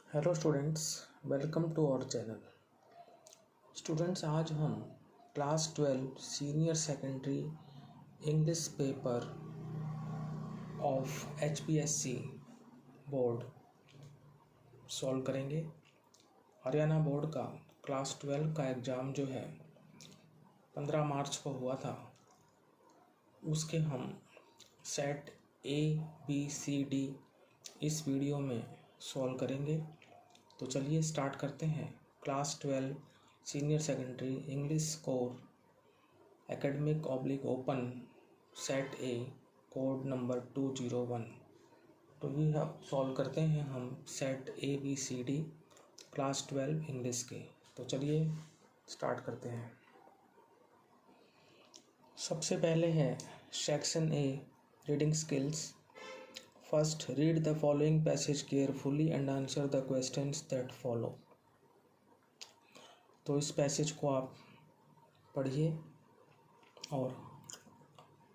Hello students, welcome to our channel. Students, आज हम class 12 senior secondary English paper of HPSC board solve करेंगे। Haryana board का class 12 का exam जो है 15 मार्च को हुआ था, उसके हम सेट ABCD इस वीडियो में सॉल्व करेंगे। तो चलिए स्टार्ट करते हैं। Class 12 senior secondary English core academic open set ए कोड नंबर 201। तो ये हम सॉल्व करते हैं हम सेट ABCD क्लास 12 इंग्लिश के। तो चलिए स्टार्ट करते हैं। सबसे पहले है section A reading skills. First, read the following passage carefully and answer the questions that follow. तो इस पैसेज को आप पढ़िए और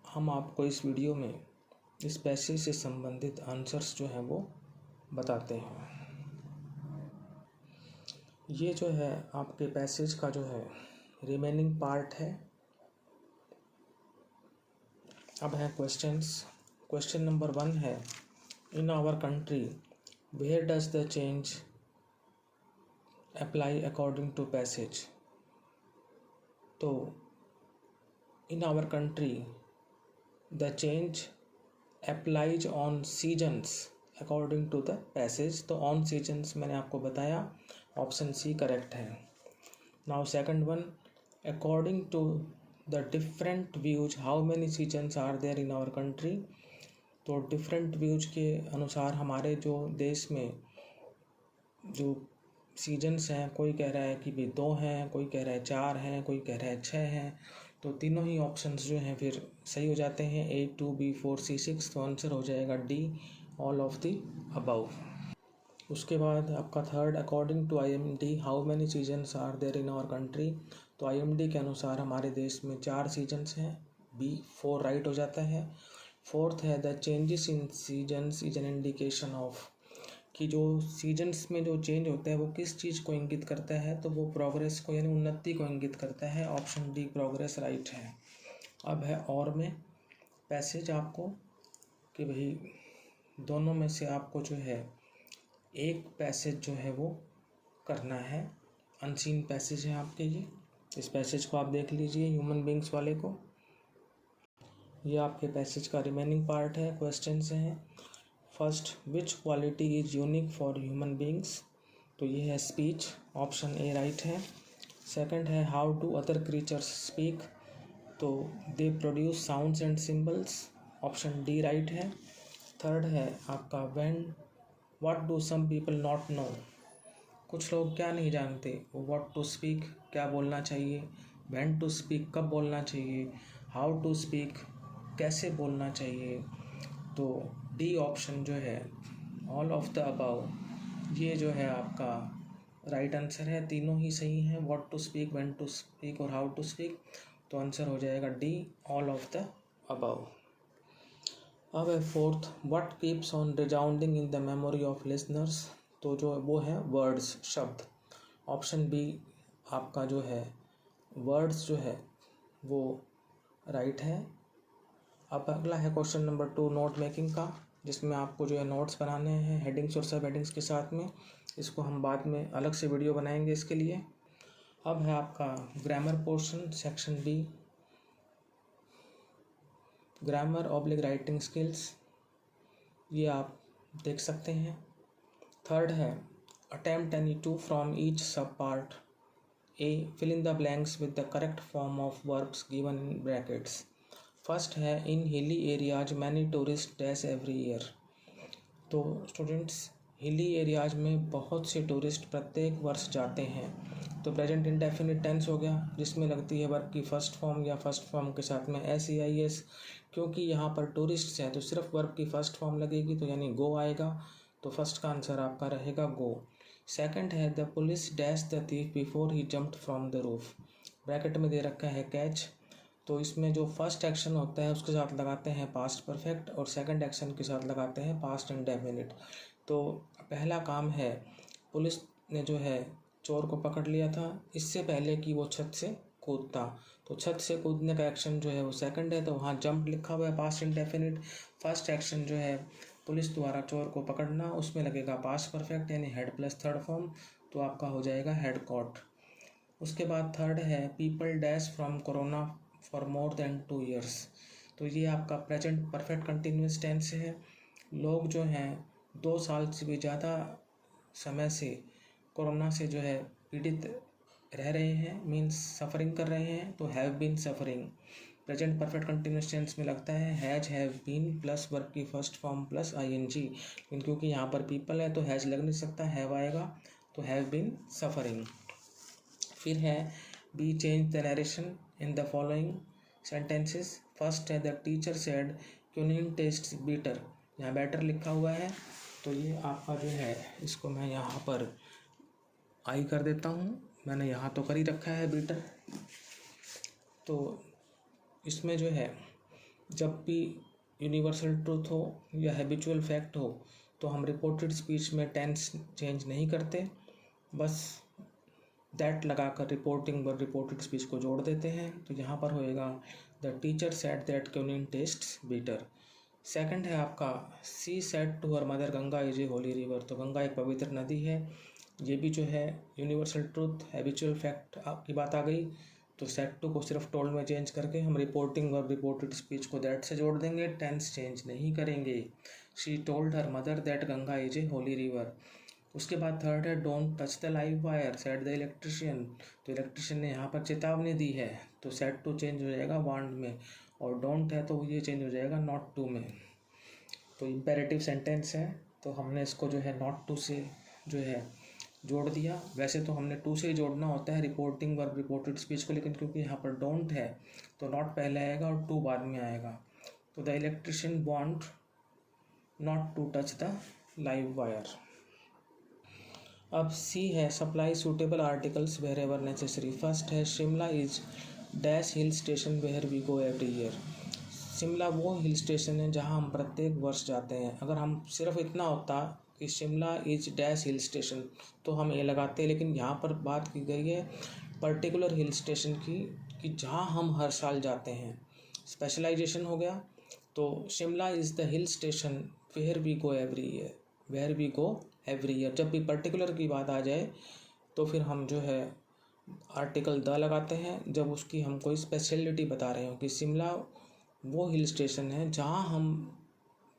हम आपको इस वीडियो में इस पैसेज से संबंधित आंसर्स जो हैं वो बताते हैं। ये जो है आपके पैसेज का जो है रिमेनिंग पार्ट है। अब है क्वेश्चंस। क्वेश्चन नंबर 1 है, in our country where does the change apply according to passage? तो in our country the change applies on seasons according to the passage। तो on seasons मैंने आपको बताया, ऑप्शन सी करेक्ट है। Now second one, according to the different views how many seasons are there in our country? तो different views के अनुसार हमारे जो देश में जो सीजन्स हैं, कोई कह रहा है कि भी 2 हैं, कोई कह रहा है 4 हैं, कोई कह रहा है 6 हैं। तो तीनों ही ऑप्शंस जो हैं फिर सही हो जाते हैं, A, 2, B, 4, C, 6। तो आंसर हो जाएगा D, all of the above. उसके बाद आपका third, according to IMD how many seasons are there in our country? तो IMD के अनुसार हमारे देश में 4 सीजन्स हैं, B 4 राइट हो जाता है। फोर्थ है, the changes in seasons is an indication of, कि जो सीजन्स में जो चेंज होता है वो किस चीज़ को इंगित करता है? तो वो प्रोग्रेस को यानी उन्नति को इंगित करता है। ऑप्शन डी प्रोग्रेस राइट है। अब है और में पैसेज आपको कि भाई दोनों में से आपको जो है एक पैसेज जो है वो करना है। अनसीन पैसेज है आपके ये। इस पैसेज को आप देख लीजिए, ह्यूमन बींग्स वाले को। ये आपके पैसेज का रिमेनिंग पार्ट है। क्वेश्चंस हैं, first, which quality is unique for human beings? तो ये है स्पीच, ऑप्शन ए राइट है। सेकंड है, how do other creatures speak? तो they produce sounds and symbols, option D right है। थर्ड है आपका when what do some people not know? कुछ लोग क्या नहीं जानते? व्हाट टू स्पीक, क्या बोलना चाहिए? व्हेन टू स्पीक, कब बोलना चाहिए? हाउ टू स्पीक, कैसे बोलना चाहिए? तो डी ऑप्शन जो है ऑल ऑफ द अबव, ये जो है आपका राइट आंसर है। तीनों ही सही हैं, what to speak, when to speak और हाउ टू स्पीक। तो आंसर हो जाएगा D, all of the above. अब है fourth, what keeps on resounding in the memory of listeners? तो जो वो है वर्ड्स, शब्द। ऑप्शन बी आपका जो है वर्ड्स जो है वो राइट है। अब अगला है क्वेश्चन नंबर 2 नोट मेकिंग का, जिसमें आपको जो है नोट्स बनाने हैं हेडिंग्स और सब हेडिंग्स के साथ में। इसको हम बाद में अलग से वीडियो बनाएंगे इसके लिए। अब है आपका grammar portion, section B, grammar oblique writing skills. ये आप देख सकते हैं। थर्ड है, attempt any 2 from each sub part. A, fill in the blanks with the correct form of verbs given in brackets. First है, in hilly areas many tourist dash every year. तो students, hilly areas में बहुत से tourist प्रत्येक वर्ष जाते हैं। तो प्रेजेंट इंडेफिनिट टेंस हो गया, जिसमें लगती है वर्ब की फर्स्ट फॉर्म या फर्स्ट फॉर्म के साथ में SEIS। क्योंकि यहाँ पर टूरिस्ट हैं तो सिर्फ वर्ब की फर्स्ट फॉर्म लगेगी, तो यानी गो आएगा। तो फर्स्ट का आंसर आपका रहेगा गो। सेकंड है, the police dash the thief before he jumped from the roof. Bracket में दे रखा है कैच। तो इसमें जो फर्स्ट एक्शन होता है उसके साथ लगाते हैं पास्ट परफेक्ट और सेकंड एक्शन के साथ लगाते हैं पास्ट इंडेफिनिट। तो पहला काम है पुलिस ने जो है चोर को पकड़ लिया था इससे पहले कि वो छत से कूदता। तो छत से कूदने का एक्शन जो है वो सेकंड है, तो वहाँ जंप लिखा हुआ है पास्ट इंडेफिनिट। फर्स्ट एक्शन जो है पुलिस द्वारा चोर को पकड़ना, उसमें लगेगा पास्ट परफेक्ट यानी हेड प्लस थर्ड फॉर्म, तो आपका हो जाएगा हेड कॉट। उसके बाद थर्ड है people dash from corona for more than 2 years, तो ये आपका प्रेजेंट परफेक्ट कंटिन्यूस टेंस है। लोग जो हैं 2 साल से भी ज़्यादा समय से कोरोना से जो है पीड़ित रह रहे हैं, मीन्स सफरिंग कर रहे हैं, तो have been suffering. Present perfect continuous tense में लगता है has have been plus verb की फर्स्ट फॉर्म प्लस ING, लेकिन क्योंकि यहाँ पर पीपल है तो हैज लग नहीं सकता, हैव आएगा, तो हैव बीन सफरिंग। फिर है B change the narration in the following sentences. First है the teacher said quinine taste bitter, यहाँ बेटर लिखा हुआ है, तो ये आपका जो है इसको मैं यहाँ पर आई कर देता हूँ, मैंने यहाँ तो कर ही रखा है बीटर। तो इसमें जो है जब भी यूनिवर्सल ट्रूथ हो या हैबिचुअल फैक्ट हो तो हम रिपोर्टेड स्पीच में टेंस चेंज नहीं करते, बस दैट लगाकर रिपोर्टिंग व रिपोर्टेड स्पीच को जोड़ देते हैं। तो यहाँ पर होएगा the teacher said that quinine tests bitter. Second है आपका she said to her mother Ganga is a holy river, तो गंगा एक पवित्र नदी है, ये भी जो है यूनिवर्सल ट्रूथ हैबिचुअल फैक्ट आपकी बात आ गई। तो सेड टू को सिर्फ टोल्ड में चेंज करके हम रिपोर्टिंग वर्ब रिपोर्टेड स्पीच को दैट से जोड़ देंगे, टेंस चेंज नहीं करेंगे। She told her mother that Ganga is a holy river. उसके बाद थर्ड है don't touch the live wire said the electrician, तो इलेक्ट्रिशियन ने यहाँ पर चेतावनी दी है, तो सेड टू चेंज हो जाएगा वार्नड में, और डोंट है तो ये चेंज हो जाएगा नॉट टू में। तो इम्पेरेटिव सेंटेंस है, तो हमने इसको जो है नॉट टू से जो है जोड़ दिया। वैसे तो हमने टू से ही जोड़ना होता है रिपोर्टिंग वर्ब रिपोर्टेड स्पीच को, लेकिन क्योंकि यहाँ पर डोंट है तो नॉट पहले आएगा और टू बाद में आएगा। तो the electrician want not to touch the live wire. अब सी है supply suitable articles wherever necessary. First है Shimla is dash hill station where we go every year. Shimla वो हिल स्टेशन है जहाँ हम प्रत्येक वर्ष जाते हैं। अगर हम सिर्फ इतना होता कि Shimla is dash hill station तो हम ये लगाते, लेकिन यहाँ पर बात की गई है पर्टिकुलर हिल स्टेशन की कि जहाँ हम हर साल जाते हैं, स्पेशलाइजेशन हो गया। तो Shimla is the hill station where we go every year, where we go every year. जब भी पर्टिकुलर की बात आ जाए तो फिर हम जो है आर्टिकल द लगाते हैं, जब उसकी हम कोई स्पेशलिटी बता रहे हो कि शिमला वो हिल स्टेशन है जहाँ हम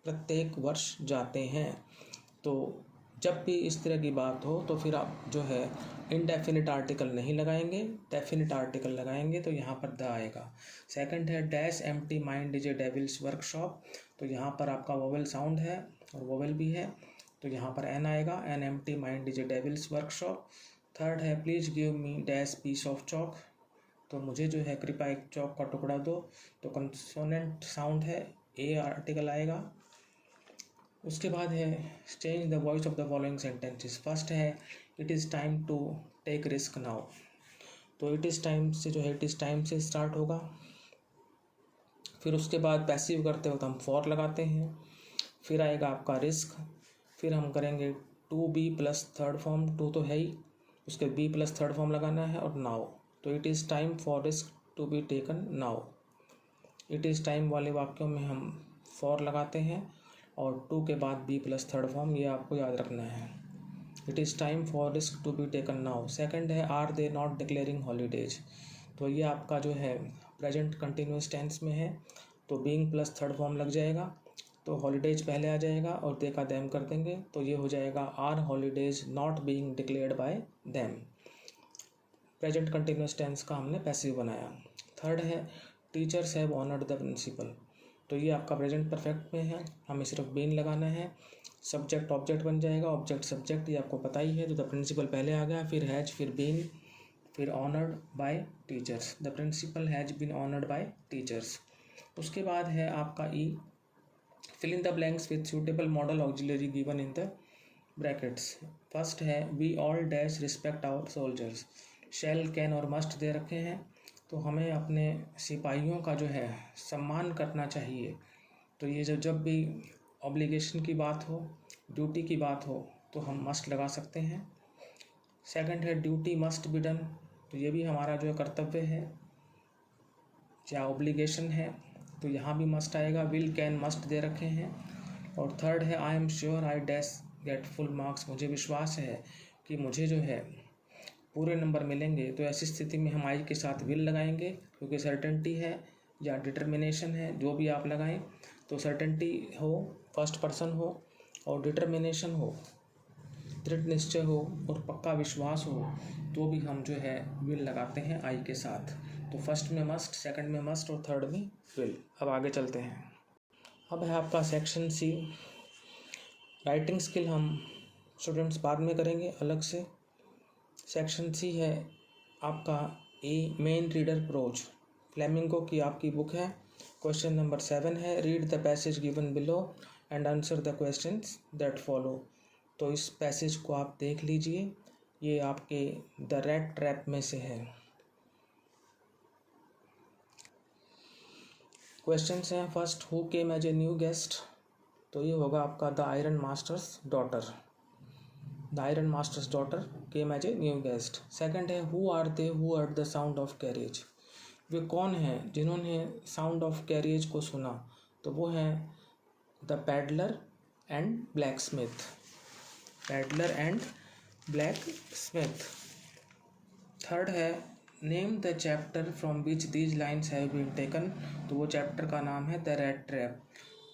प्रत्येक वर्ष जाते हैं। तो जब भी इस तरह की बात हो तो फिर आप जो है इनडेफिनिट आर्टिकल नहीं लगाएंगे, डेफिनिट आर्टिकल लगाएंगे, तो यहाँ पर द आएगा। सेकंड है dash empty mind is a devil's workshop, तो यहाँ पर आपका वोवेल साउंड है और वोवेल भी है, तो यहाँ पर एन आएगा, an empty mind is a devil's workshop. Third है please give me dash piece of chalk, तो मुझे जो है कृपया एक चौक का टुकड़ा दो, तो कंसोनेंट साउंड है, ए आर्टिकल आएगा। उसके बाद है change the voice of the following sentences. First है it is time to take risk now, तो इट इज़ टाइम से जो है इट इज़ टाइम से स्टार्ट होगा। फिर उसके बाद पैसिव करते वक्त हम फॉर लगाते हैं, फिर आएगा आपका रिस्क, फिर हम करेंगे to be plus third form, to तो है ही, उसके बी प्लस थर्ड फॉर्म लगाना है, और नाउ, तो it is time for risk to be taken now. It is time वाले वाक्यों में हम फॉर लगाते हैं और टू के बाद बी प्लस थर्ड फॉर्म, ये आपको याद रखना है। It is time for risk to be taken now. Second है are they not declaring holidays, तो ये आपका जो है प्रेजेंट कंटिन्यूस टेंस में है, तो बीइंग प्लस थर्ड फॉर्म लग जाएगा, तो हॉलीडेज पहले आ जाएगा और दे का देम कर देंगे, तो ये हो जाएगा are holidays not being declared by them. Present continuous tense का हमने पैसिव बनाया। थर्ड है teachers have honoured the principal, तो ये आपका प्रेजेंट परफेक्ट में है, हमें सिर्फ बीन लगाना है, सब्जेक्ट ऑब्जेक्ट बन जाएगा, ऑब्जेक्ट सब्जेक्ट ये आपको पता ही है, तो द प्रिंसिपल पहले आ गया, फिर हैज, फिर बीन, फिर honoured by teachers, the principal has been honoured by teachers. उसके बाद है आपका E fill in the blanks with suitable modal auxiliary given in the brackets. First है we all dash respect our soldiers, shall can और must दे रखे हैं, तो हमें अपने सिपाहियों का जो है सम्मान करना चाहिए, तो ये जब भी ऑब्लिगेशन की बात हो, ड्यूटी की बात हो, तो हम मस्ट लगा सकते हैं। सेकंड है ड्यूटी मस्ट बी डन, तो ये भी हमारा जो है कर्तव्य है या ऑब्लिगेशन है, तो यहाँ भी मस्ट आएगा। विल कैन मस्ट दे रखे हैं। और थर्ड है I am sure I dash get full marks, मुझे विश्वास है कि मुझे जो है पूरे नंबर मिलेंगे। तो ऐसी स्थिति में हम आई के साथ विल लगाएंगे, क्योंकि सर्टेनिटी है या डिटर्मिनेशन है, जो भी आप लगाएं। तो सर्टेनिटी हो, फर्स्ट पर्सन हो, और डिटर्मिनेशन हो, दृढ़ निश्चय हो और पक्का विश्वास हो, तो भी हम जो है विल लगाते हैं आई के साथ। तो फर्स्ट में मस्ट, सेकंड में मस्ट और थर्ड में विल। अब आगे चलते हैं। अब है आपका सेक्शन सी। राइटिंग स्किल हम स्टूडेंट्स बाद में करेंगे अलग से। सेक्शन सी है आपका ए मेन रीडर प्रोज, फ्लेमिंगो की आपकी बुक है। क्वेश्चन नंबर 7 है read the passage given below and answer the questions that follow. तो इस पैसेज को आप देख लीजिए, ये आपके द रेड ट्रैप में से है। क्वेश्चंस हैं first, who came as a new guest, तो ये होगा आपका the iron master's daughter. The iron master's daughter came as a new guest. Second है who are they who heard the sound of carriage, वे कौन हैं जिन्होंने साउंड ऑफ कैरियज को सुना, तो वो हैं the pedlar and blacksmith. Pedlar and blacksmith. Third है name the chapter from which these lines have been taken, तो वो चैप्टर का नाम है द रेड ट्रैप।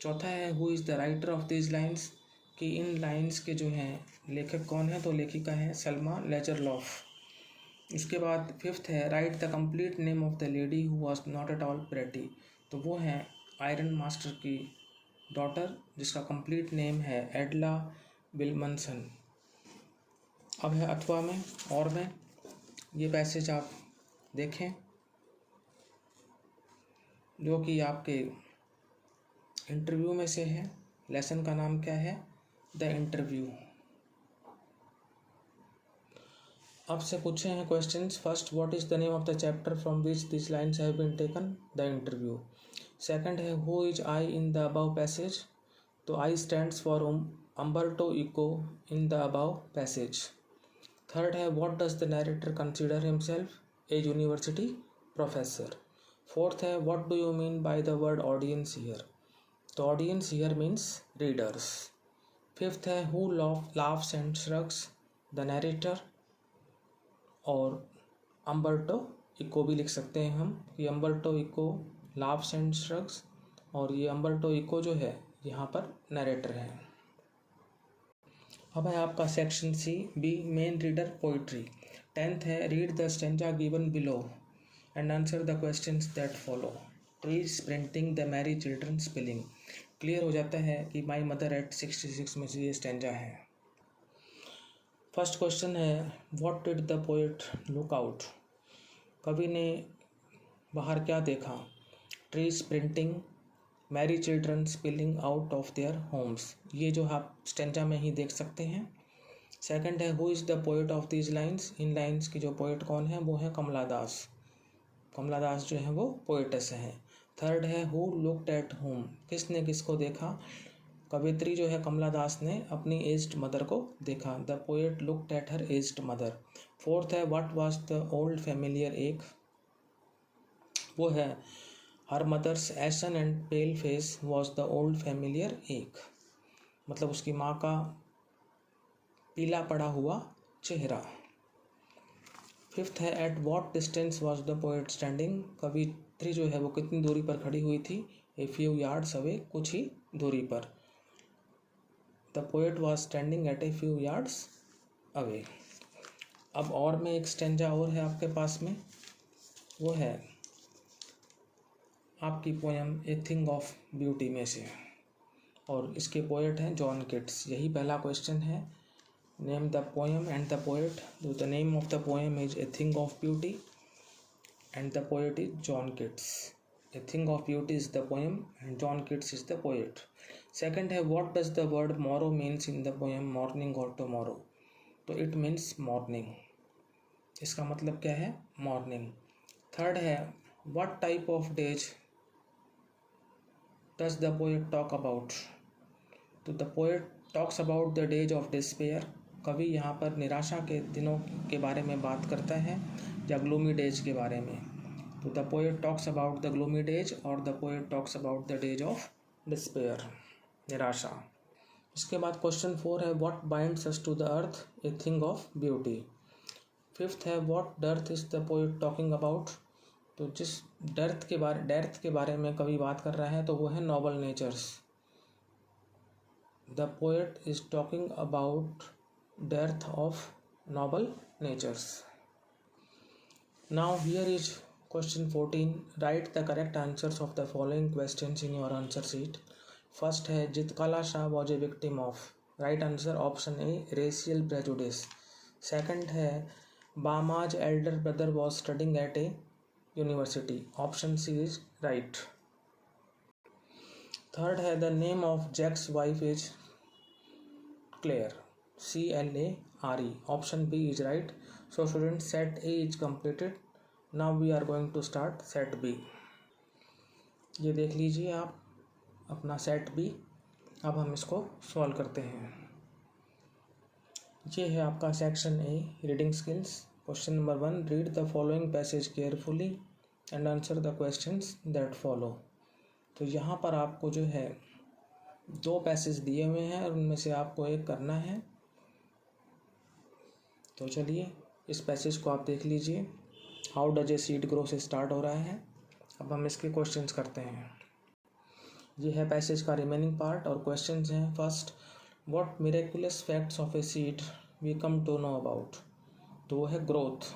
चौथा है who is the writer of these lines, कि इन lines के जो हैं लेखक कौन है, तो लेखिका है सल्मा लेजरलॉफ। उसके बाद फिफ्थ है write the complete name of the lady who was not at all pretty, तो वो हैं आयरन मास्टर की डॉटर जिसका कंप्लीट नेम है एडला विल्मनसन। अब है अथवा में और में, ये पैसेज आप देखें जो कि आपके इंटरव्यू में से है। लेसन का नाम क्या है, द इंटरव्यू। अब से पूछे हैं questions. First, what is the name of the chapter from which this lines have been taken, the interview. Second है who is I in the above passage, तो I stands for Umberto Eco in the above passage. Third है what does the narrator consider himself, a university professor. Fourth है what do you mean by the word audience here, तो audience here means readers. Fifth है who laughs and shrugs, the narrator और Umberto Eco भी लिख सकते हैं हम, कि Umberto Eco laughs and shrugs, और ये अम्बर्टो इको जो है यहाँ पर नैरेटर है। अब है आपका section C B main reader poetry. 10th है read the stanza given below and answer the questions that follow. Trees printing the merry children spelling, clear हो जाता है कि माई मदर एट 66 में से ये स्टेंजा है। फर्स्ट क्वेश्चन है what did the poet look out, कवि ने बाहर क्या देखा। Trees printing Mary children spilling out of their homes, ये जो आप स्टेंजा में ही देख सकते हैं। सेकंड है who is the poet of these lines, in lines की जो पोएट कौन है वो है कमला दास। कमला दास जो है वो पोएटस हैं। थर्ड है हु लुक्ड एट होम, किसने किसको देखा, कवित्री जो है कमला दास ने अपनी एज्ड मदर को देखा। The poet looked at her aged mother. Fourth है what was the old familiar ache, वो है her mother's ashen and pale face was the old familiar ache, मतलब उसकी माँ का पीला पड़ा हुआ चेहरा। फिफ्थ है at what distance was the poet standing, कवित्री जो है वो कितनी दूरी पर खड़ी हुई थी। ए फ्यू यार्ड्स अवे, कुछ ही दूरी पर। The poet was standing at a few yards away. अब और में एक स्टेंजा और है आपके पास में, वो है आपकी poem A thing of beauty में से, और इसके पोएट हैं जॉन किट्स। यही पहला क्वेश्चन है, name the poem and the poet. The name of the poem is a thing of beauty and the poet is John Keats. A thing of beauty is the poem and John Keats is the poet. Second है what does the word मोरो means in the poem morning और tomorrow, तो it means morning, इसका मतलब क्या है morning. Third है what type of days does the poet talk about, तो the poet talks about the days of despair कवि यहाँ पर निराशा के दिनों के बारे में बात करता है या ग्लूमी डेज के बारे में। तो the poet talks about the gloomy days और the poet talks about the days of despair, निराशा। इसके बाद क्वेश्चन 4 है what binds us to the earth a thing of beauty. 5th है what dearth is the poet talking about. तो जिस death के बारे में कवि बात कर रहा है तो वो है noble natures. The poet is talking about death of noble natures. Now here is question 14, write the correct answers of the following questions in your answer sheet. First है Zitkala Sa was a victim of. Right answer option A racial prejudice. Second है Bama's elder brother was studying at a university. Option C is right. Third है the name of Jack's wife is Clare, CLARE। Option B is right. So student set A is completed। Now we are going to start set B. ये देख लीजिए आप अपना set B. अब हम इसको solve करते हैं। ये है आपका section A reading skills. Question number 1, read the following passage carefully and answer the questions that follow. तो यहाँ पर आपको जो है 2 पैसेज दिए हुए हैं और उनमें से आपको एक करना है। तो चलिए इस पैसेज को आप देख लीजिए। How does a seed grow से स्टार्ट हो रहा है। अब हम इसके क्वेश्चंस करते हैं। ये है पैसेज का रिमेनिंग पार्ट और क्वेश्चंस हैं। First, what miraculous facts of a seed we come to know about. तो वो है ग्रोथ।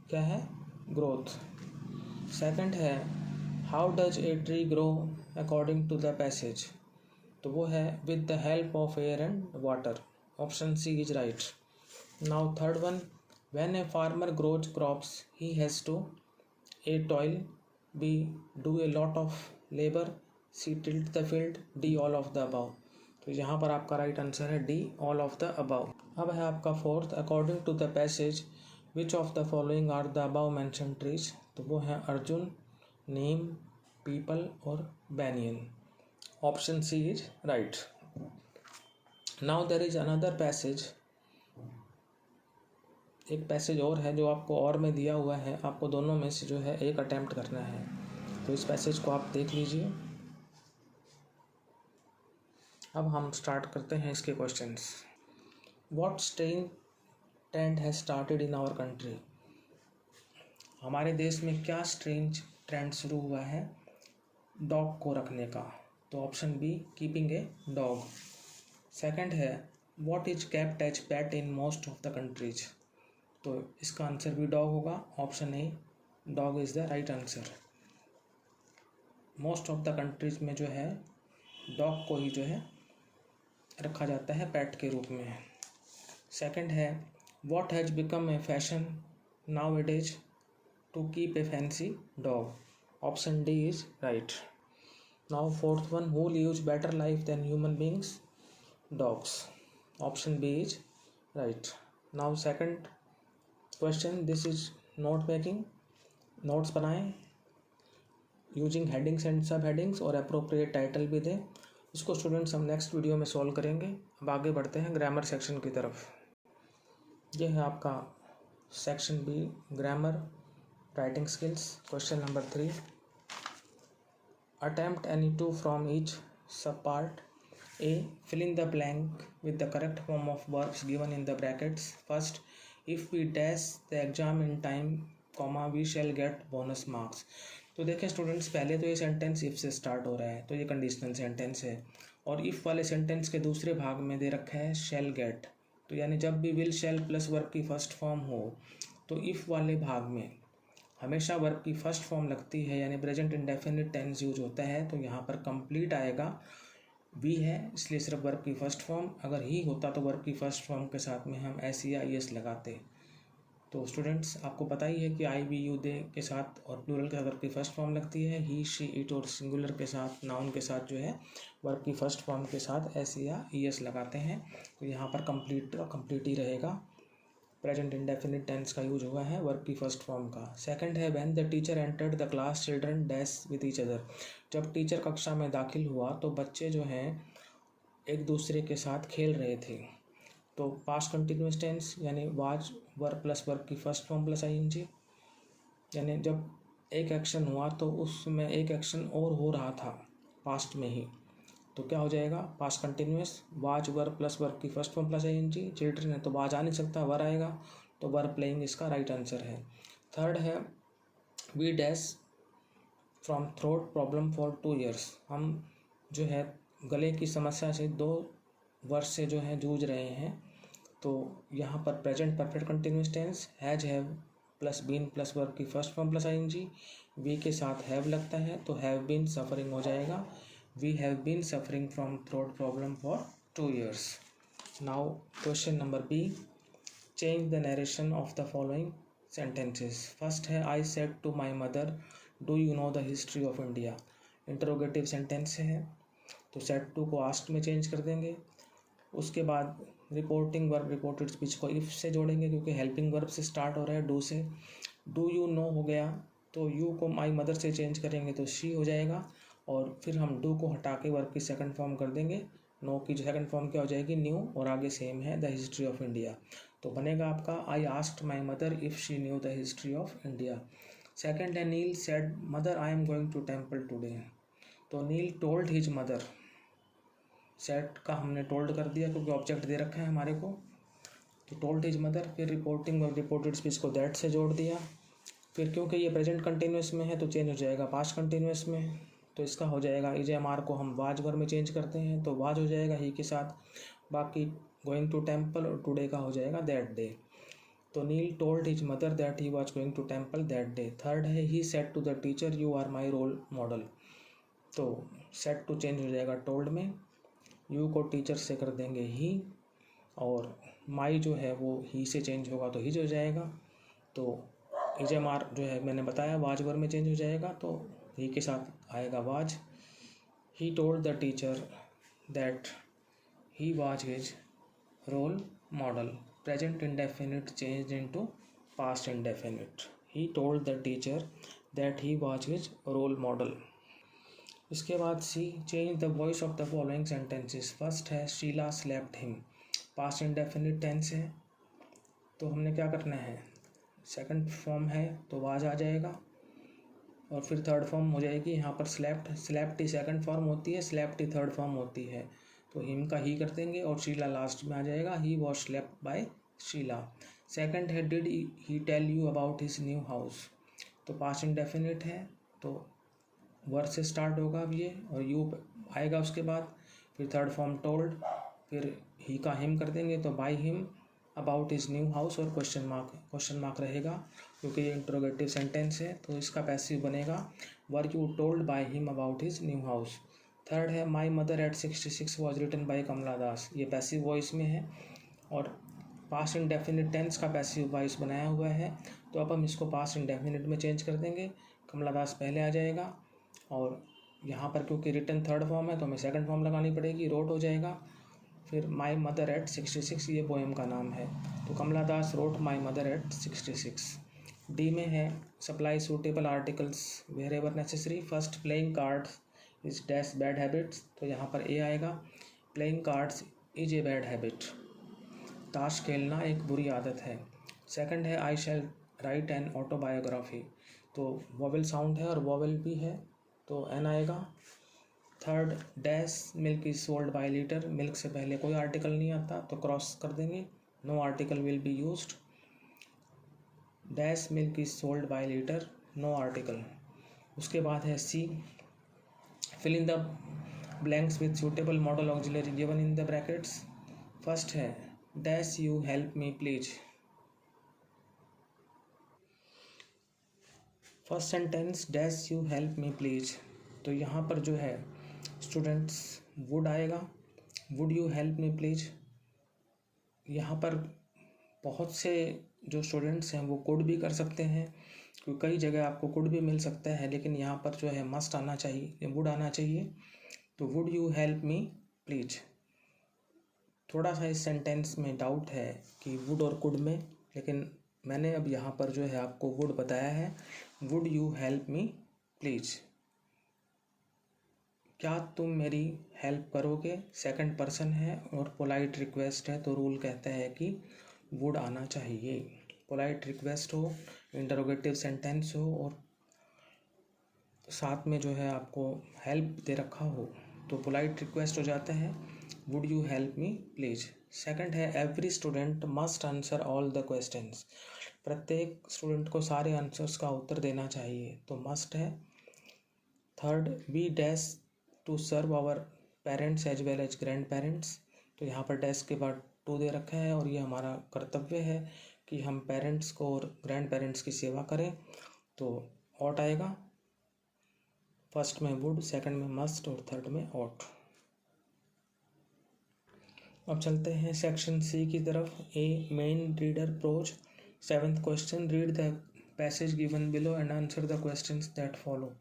क्या है? ग्रोथ। सेकंड है how does a tree grow according to the passage. तो वो है with the help of air and water. Option C is right. Now third one, when a farmer grows crops he has to a toil, B do a lot of labour, C tilt the field, D all of the above. तो यहाँ पर आपका right answer है D all of the above. अब है आपका fourth, according to the passage which of the following are the above mention trees. तो वो है अर्जुन, नीम, पीपल और banyan. Option C is right. Now there is another passage. एक passage और है जो आपको और में दिया हुआ है। आपको दोनों में से जो है एक अटेम्प्ट करना है। तो इस पैसेज को आप देख लीजिए। अब हम स्टार्ट करते हैं इसके questions. What strange trend has started in our country. हमारे देश में क्या स्ट्रेंज ट्रेंड शुरू हुआ है डॉग को रखने का। तो option B keeping a dog. Second है what is kept as pet in most of the countries. तो इसका आंसर भी डॉग होगा। Option A dog is the right answer. Most of the countries में जो है डॉग को ही जो है रखा जाता है पेट के रूप में। सेकंड है what has become a fashion now it is to keep a fancy dog. Option D is right. Now fourth one, who lives better life than human beings, dogs. Option B is right. Now second question, this is note making. Notes बनाएं using headings and sub headings और appropriate title भी दें। इसको students हम next video में solve करेंगे। अब आगे बढ़ते हैं ग्रामर सेक्शन की तरफ। यह है आपका section B grammar writing skills. Question number 3, attempt any two from each sub part. A, fill in the blank with the correct form of verbs given in the brackets. First, if we dash the exam in time, comma, we shall get bonus marks. तो देखें students, पहले तो ये sentence if से start हो रहा है तो ये कंडीशनल सेंटेंस है। और इफ़ वाले सेंटेंस के दूसरे भाग में दे रखा है शैल गेट। तो यानी जब भी विल शैल प्लस वर्ब की फर्स्ट फॉर्म हो तो इफ़ वाले भाग में हमेशा वर्ब की फर्स्ट फॉर्म लगती है, यानी प्रेजेंट इंडेफिनिट टेंस यूज होता है। तो यहाँ पर कंप्लीट आएगा, वी है इसलिए सिर्फ वर्ब की फर्स्ट फॉर्म। अगर ही होता तो वर्ब की फर्स्ट फॉर्म के साथ में हम एस या ई एस लगाते। तो स्टूडेंट्स आपको पता ही है कि आई वी यू दे के साथ और प्लूरल के साथ वर्ब की फर्स्ट फॉर्म लगती है। ही शी इट और सिंगुलर के साथ नाउन के साथ जो है वर्ब की फर्स्ट फॉर्म के साथ एस या ई एस लगाते हैं। तो यहाँ पर कंप्लीट ही रहेगा। प्रेजेंट इंडेफिनिट टेंस का यूज हुआ है वर्ब की फर्स्ट फॉर्म का। सेकंड है when the teacher entered the class children dash with each other. जब टीचर कक्षा में दाखिल हुआ तो बच्चे जो हैं एक दूसरे के साथ खेल रहे थे। तो पास्ट कंटिन्यूस टेंस यानी वाज वर्ब प्लस वर्ब की फर्स्ट फॉर्म प्लस आईएनजी, यानी जब एक एक्शन हुआ तो उसमें एक एक्शन और हो रहा था पास्ट में ही, तो क्या हो जाएगा past continuous was verb plus verb की first form plus ING. Children है तो वाज आ नहीं सकता, वर आएगा, तो वर प्लेइंग इसका राइट आंसर है। थर्ड है we dash from throat problem for 2 years। हम जो है गले की समस्या से 2 वर्ष से जो है जूझ रहे हैं। तो यहाँ पर present perfect continuous tense has have plus been plus verb की first form plus ING, we के साथ हैव लगता है तो हैव बीन सफरिंग हो जाएगा, we have been suffering from throat problem for 2 years। Now question number B, change the narration of the following sentences. First है I said to my mother do you know the history of India. Interrogative sentence है तो said to को asked में change कर देंगे। उसके बाद reporting verb reported speech को इफ़ से जोड़ेंगे क्योंकि हेल्पिंग वर्ब से स्टार्ट हो रहा है डू से। डू यू नो हो गया तो यू को माई मदर से चेंज करेंगे तो शी हो जाएगा, और फिर हम डू को हटा के वर्ब की सेकंड फॉर्म कर देंगे। नो की सेकंड फॉर्म क्या हो जाएगी न्यू, और आगे सेम है द हिस्ट्री ऑफ इंडिया, तो बनेगा आपका I asked my mother if she knew the history of India. Second है Neel said mother I am going to temple today. तो Neel told his mother, said का हमने टोल्ड कर दिया क्योंकि ऑब्जेक्ट दे रखा है हमारे को, तो टोल्ड हिज मदर। फिर रिपोर्टिंग और रिपोर्टेड स्पीच को दैट से जोड़ दिया। फिर क्योंकि ये प्रेजेंट कंटिन्यूस में है तो चेंज हो जाएगा पास्ट कंटिन्यूस में, तो इसका हो जाएगा इजेएमआर को हम वाज वर्ब में चेंज करते हैं तो वाज हो जाएगा ही के साथ। बाकी गोइंग टू टेम्पल और टुडे का हो जाएगा दैट डे। तो Neel told his mother that he was going to temple that day. Third है he said to the teacher you are my role model. तो सेड टू चेंज हो जाएगा told में, यू को टीचर से कर देंगे ही, और माई जो है वो ही से चेंज होगा तो हिज हो जाएगा। तो इजेमार जो है मैंने बताया वाज वर्ब में चेंज हो जाएगा तो ही के साथ आएगा was. He told the teacher that he was his role model. Present indefinite change into past indefinite. He told the teacher that he was his role model. इसके बाद C, change the voice of the following sentences. First है Sheela slapped him, past indefinite tense है तो हमने क्या करना है second form है तो वाज आ जाएगा, और फिर थर्ड फॉर्म हो जाएगी यहाँ पर स्लेप्ट। स्लेप्ट ही सेकंड फॉर्म होती है, स्लेप्ट ही थर्ड फॉर्म होती है, तो हिम का ही कर देंगे और शीला लास्ट में आ जाएगा, he was slapped by Sheela. Second है did he tell you about his new house. तो पास्ट इंडेफिनिट है तो वर्ड से स्टार्ट होगा अब ये, और यू आएगा उसके बाद, फिर थर्ड फॉर्म टोल्ड, फिर ही का हिम कर देंगे तो bye him about his new house, और क्वेश्चन मार्क रहेगा क्योंकि ये इंट्रोगेटिव सेंटेंस है तो इसका पैसिव बनेगा were you told by him about his new house. Third है my mother at 66 was written by Kamala Das, ये पैसिव वॉइस में है और पास्ट इंडेफिनिट टेंस का पैसिव वॉइस बनाया हुआ है, तो अब हम इसको पास्ट इंडेफिनिट में चेंज कर देंगे, कमला दास पहले आ जाएगा, और यहाँ पर क्योंकि रिटन थर्ड फॉर्म है तो हमें सेकंड फॉर्म लगानी पड़ेगी, रोट हो जाएगा। फिर माई मदर एट 66 ये पोएम का नाम है तो Kamala Das wrote my mother at 66। D में है supply suitable articles wherever necessary. First playing cards is dash bad habits, तो यहाँ पर ए आएगा, playing cards is a bad habit, ताश खेलना एक बुरी आदत है। सेकंड है I shall write an autobiography, तो वॉवेल साउंड है और वॉवेल भी है तो एन आएगा। Third dash milk is sold by litre, milk से पहले कोई आर्टिकल नहीं आता तो क्रॉस कर देंगे, no article will be used. Dash milk is sold by litre, no article. उसके बाद है C, fill in the blanks with suitable modal auxiliary given in the brackets. First है dash you help me please. First sentence dash you help me please, तो यहाँ पर जो है students would आएगा, would you help me please. यहाँ पर बहुत से जो स्टूडेंट्स हैं वो कुड भी कर सकते हैं क्योंकि कई जगह आपको कुड भी मिल सकता है, लेकिन यहाँ पर जो है मस्ट आना चाहिए, वुड आना चाहिए, तो would you help me please. थोड़ा सा इस सेंटेंस में डाउट है कि वुड और कुड में, लेकिन मैंने अब यहाँ पर जो है आपको वुड बताया है, would you help me please. क्या तुम मेरी हेल्प करोगे, सेकंड पर्सन है और पोलाइट रिक्वेस्ट है, तो रूल कहता है कि वुड आना चाहिए। पोलाइट रिक्वेस्ट हो, इंटरोगेटिव सेंटेंस हो और साथ में जो है आपको हेल्प दे रखा हो, तो पोलाइट रिक्वेस्ट हो जाता है would you help me please. Second है every student must answer all the questions. प्रत्येक स्टूडेंट को सारे आंसर्स का उत्तर देना चाहिए, तो मस्ट है। Third, we dash to serve our parents as well as grandparents. तो यहाँ पर डैश के बाद टू दे रखा है और ये हमारा कर्तव्य है कि हम पेरेंट्स को और ग्रैंड पेरेंट्स की सेवा करें, तो ऑट आएगा। फर्स्ट में वुड, सेकंड में मस्ट और थर्ड में ऑट। अब चलते हैं सेक्शन सी की तरफ। A main reader prose. Seventh question, read the passage given below and answer the questions that follow.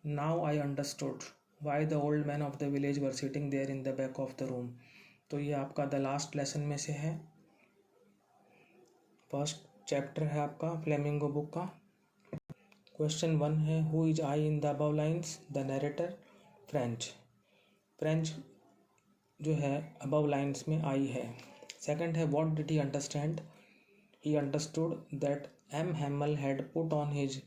Now I understood why the old man of the village were sitting there in the back of the room. तो ये आपका the last lesson में से है, first chapter है आपका flamingo book का। Question 1 है who is I in the above lines. The narrator, French. French जो है अबव लाइन्स में आई है। सेकंड है what did he understand. He understood that M Hamel had put on his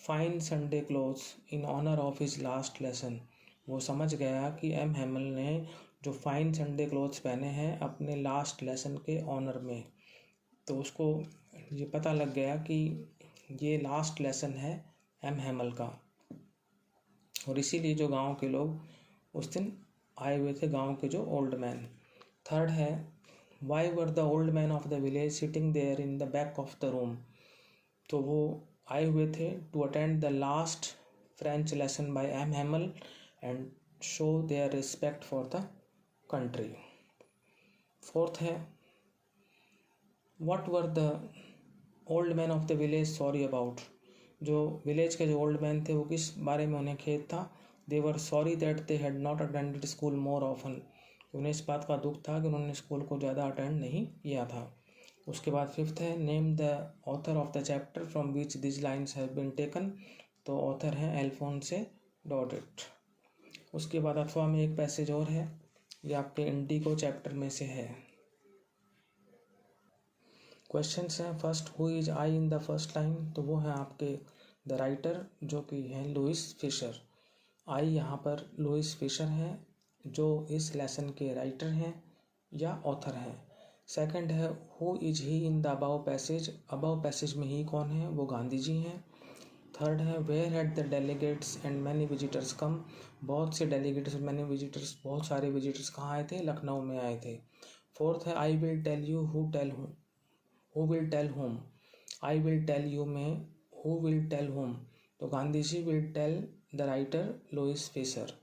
fine Sunday clothes in honour of his last lesson. वो समझ गया कि M हैमल ने जो फाइन संडे क्लोथ्स पहने हैं अपने लास्ट लेसन के ऑनर में, तो उसको ये पता लग गया कि ये लास्ट लेसन है एम हैमल का, और इसीलिए जो गांव के लोग उस दिन आए हुए थे, गांव के जो ओल्ड मैन। थर्ड है why were the old man of the village sitting there in the back of the room. तो वो आए हुए थे to attend the last French lesson by M Hamel and show their respect for the country. Fourth है what were the old man of the village sorry about. जो village के जो old man थे वो किस बारे में उन्हें खेद था। They were sorry that they had not attended school more often. उन्हें इस बात का दुख था कि उन्होंने स्कूल को ज़्यादा अटेंड नहीं किया था। उसके बाद फिफ्थ है name the author of the chapter from which this lines have been taken. तो ऑथर हैं अल्फोंसे डॉडेट। उसके बाद अथवा में एक पैसेज और है, ये आपके इंडिगो चैप्टर में से है। क्वेश्चंस हैं first who is I in the first line. तो वो है आपके द राइटर जो कि हैं लुइस फिशर। आई यहाँ पर लुइस फिशर हैं जो इस लेसन के राइटर हैं या ऑथर हैं। सेकंड है who is he in the above passage. Above passage में ही कौन है, वो गांधी जी हैं। थर्ड है where had the delegates and many visitors come. बहुत से डेलीगेट्स और मैनी विजिटर्स, बहुत सारे विजिटर्स कहाँ आए थे, लखनऊ में आए थे। फोर्थ है I will tell you who tell whom, who will tell whom. I will tell you में हु विल टेल होम, तो Gandhi ji will tell the writer Louis Fischer.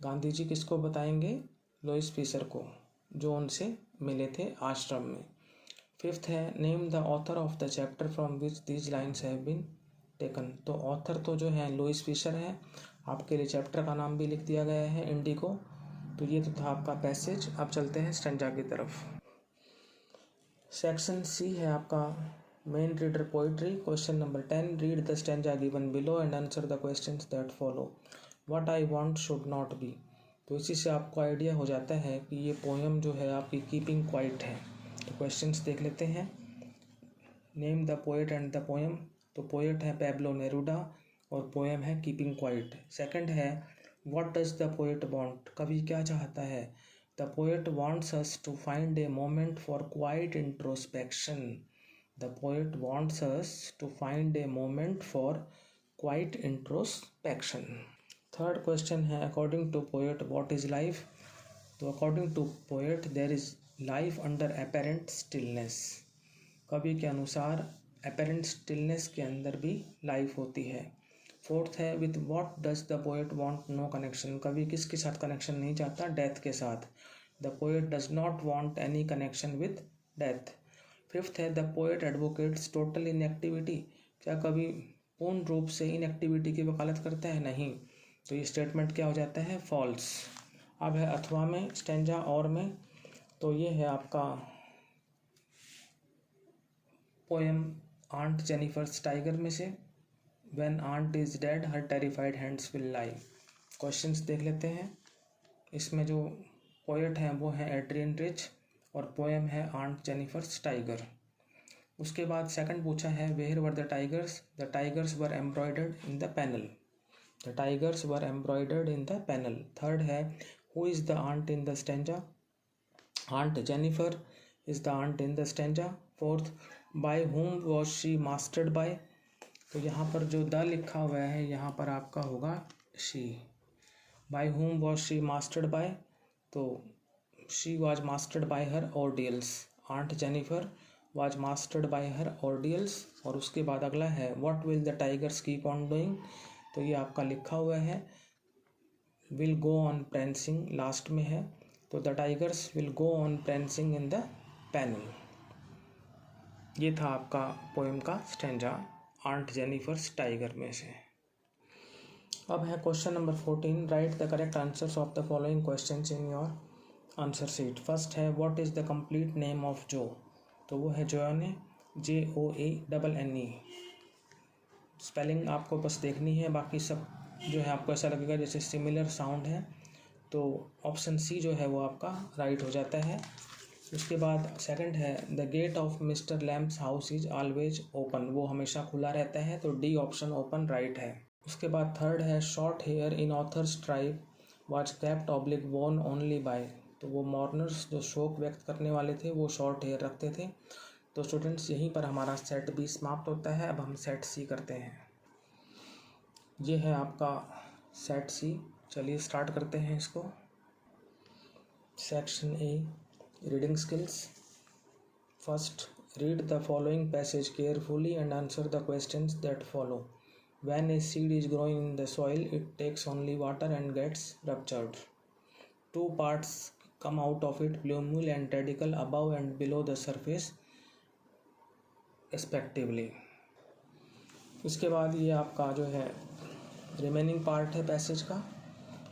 Gandhi ji किसको बताएंगे, लुइस फिशर को, जो उनसे मिले थे आश्रम में। फिफ्थ है name the author of the chapter from which these lines have been taken. तो ऑथर तो जो है लुइस फिशर है, आपके लिए चैप्टर का नाम भी लिख दिया गया है इंडिगो। तो ये तो था आपका पैसेज। अब चलते हैं स्टेंजा की तरफ। सेक्शन सी है आपका main reader poetry. Question number 10 read the stanza given below and answer the questions that follow. What I want should not be. तो इसी से आपको आइडिया हो जाता है कि ये पोएम जो है आपकी कीपिंग क्वाइट है। तो क्वेश्चंस देख लेते हैं। Name the poet and the poem. तो पोएट है पैब्लो नेरूडा और पोएम है कीपिंग क्वाइट। सेकंड है what does the poet want. कवि क्या चाहता है। The poet wants us to find a moment for quiet introspection. The poet wants us to find a moment for quiet introspection. Third question है according to poet what is life. तो according to poet there is life under apparent stillness. कवि के अनुसार apparent stillness के अंदर भी life होती है। फोर्थ है with what does the poet want no connection. कवि किसके साथ कनेक्शन नहीं चाहता, डेथ के साथ। The poet does not want any connection with death. Fifth है the poet advocates total inactivity. क्या कवि पूर्ण रूप से इनएक्टिविटी की वकालत करता है, नहीं। तो ये स्टेटमेंट क्या हो जाता है, फॉल्स। अब है अथवा में स्टेंजा और में। तो ये है आपका पोएम आंट जेनिफर्स टाइगर में से। When aunt is dead her terrified hands will lie. Questions देख लेते हैं। इसमें जो पोएट हैं वो हैं एड्रियन रिच और पोएम है आंट जेनिफर्स टाइगर। उसके बाद सेकंड पूछा है where were the tigers were embroidered in the panel. The tigers were embroidered in the panel. Third है who is the aunt in the stanza. Aunt Jennifer is the aunt in the stanza. Fourth bye whom was she mastered by. तो यहाँ पर जो the लिखा हुआ है यहाँ पर आपका होगा she. By whom was she mastered by, तो she was mastered by her ordeals. Aunt Jennifer was mastered by her ordeals. और उसके बाद अगला है what will the tigers keep on doing. तो ये आपका लिखा हुआ है will go on prancing, last में है। तो the tigers will go on prancing in the panel. ये था आपका पोएम का स्टेंजा आंट जेनिफर्स टाइगर में से। अब है question number 14। Write the correct answers of the following questions in your answer sheet. First है what is the complete name of Jo. तो वो है जोएने, JOANNE। स्पेलिंग आपको बस देखनी है, बाकी सब जो है आपको ऐसा लगेगा जैसे सिमिलर साउंड है। तो ऑप्शन सी जो है वो आपका राइट हो जाता है। उसके बाद सेकंड है the gate of mister Lamb's house is always open. वो हमेशा खुला रहता है, तो डी ऑप्शन ओपन राइट है। उसके बाद थर्ड है short here in authors tribe was kept oblique वोन ओनली बाय। तो वो मॉर्नर्स जो शोक व्यक्त करने वाले थे वो शॉर्ट हेयर रखते थे। तो स्टूडेंट्स यहीं पर हमारा सेट बी समाप्त होता है। अब हम सेट सी करते हैं। ये है आपका सेट सी। चलिए स्टार्ट करते हैं इसको। Section A reading skills. First read the following passage carefully and answer the questions that follow. When a seed is growing in the soil, it takes only water and gets ruptured. Two parts come out of it, plumule and radicle, above and below the surface respectively. इसके बाद ये आपका जो है remaining part है passage का।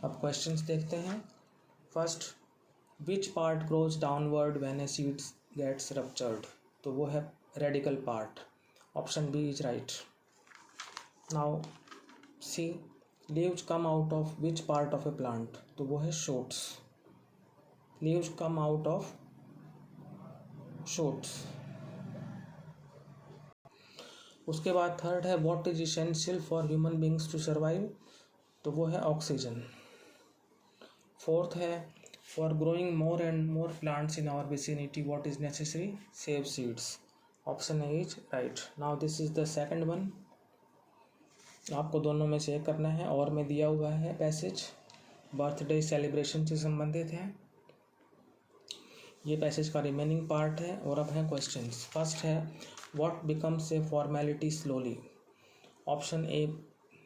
अब questions देखते हैं। First which part grows downward when a seed gets ruptured. तो वो है radical part. Option B is right. Now see leaves come out of which part of a plant। तो वो है shoots। leaves come out of shoots। उसके बाद third है what is essential for human beings to survive। तो वो है oxygen. Fourth है for growing more and more plants in our vicinity what is necessary, save seeds। Option A is right. Now this is the second one। आपको दोनों में से एक करना है। और में दिया हुआ है पैसेज बर्थडे सेलिब्रेशन से संबंधित है। ये पैसेज का रिमेनिंग पार्ट है। और अब है क्वेश्चंस। फर्स्ट है what becomes a formality slowly. Option A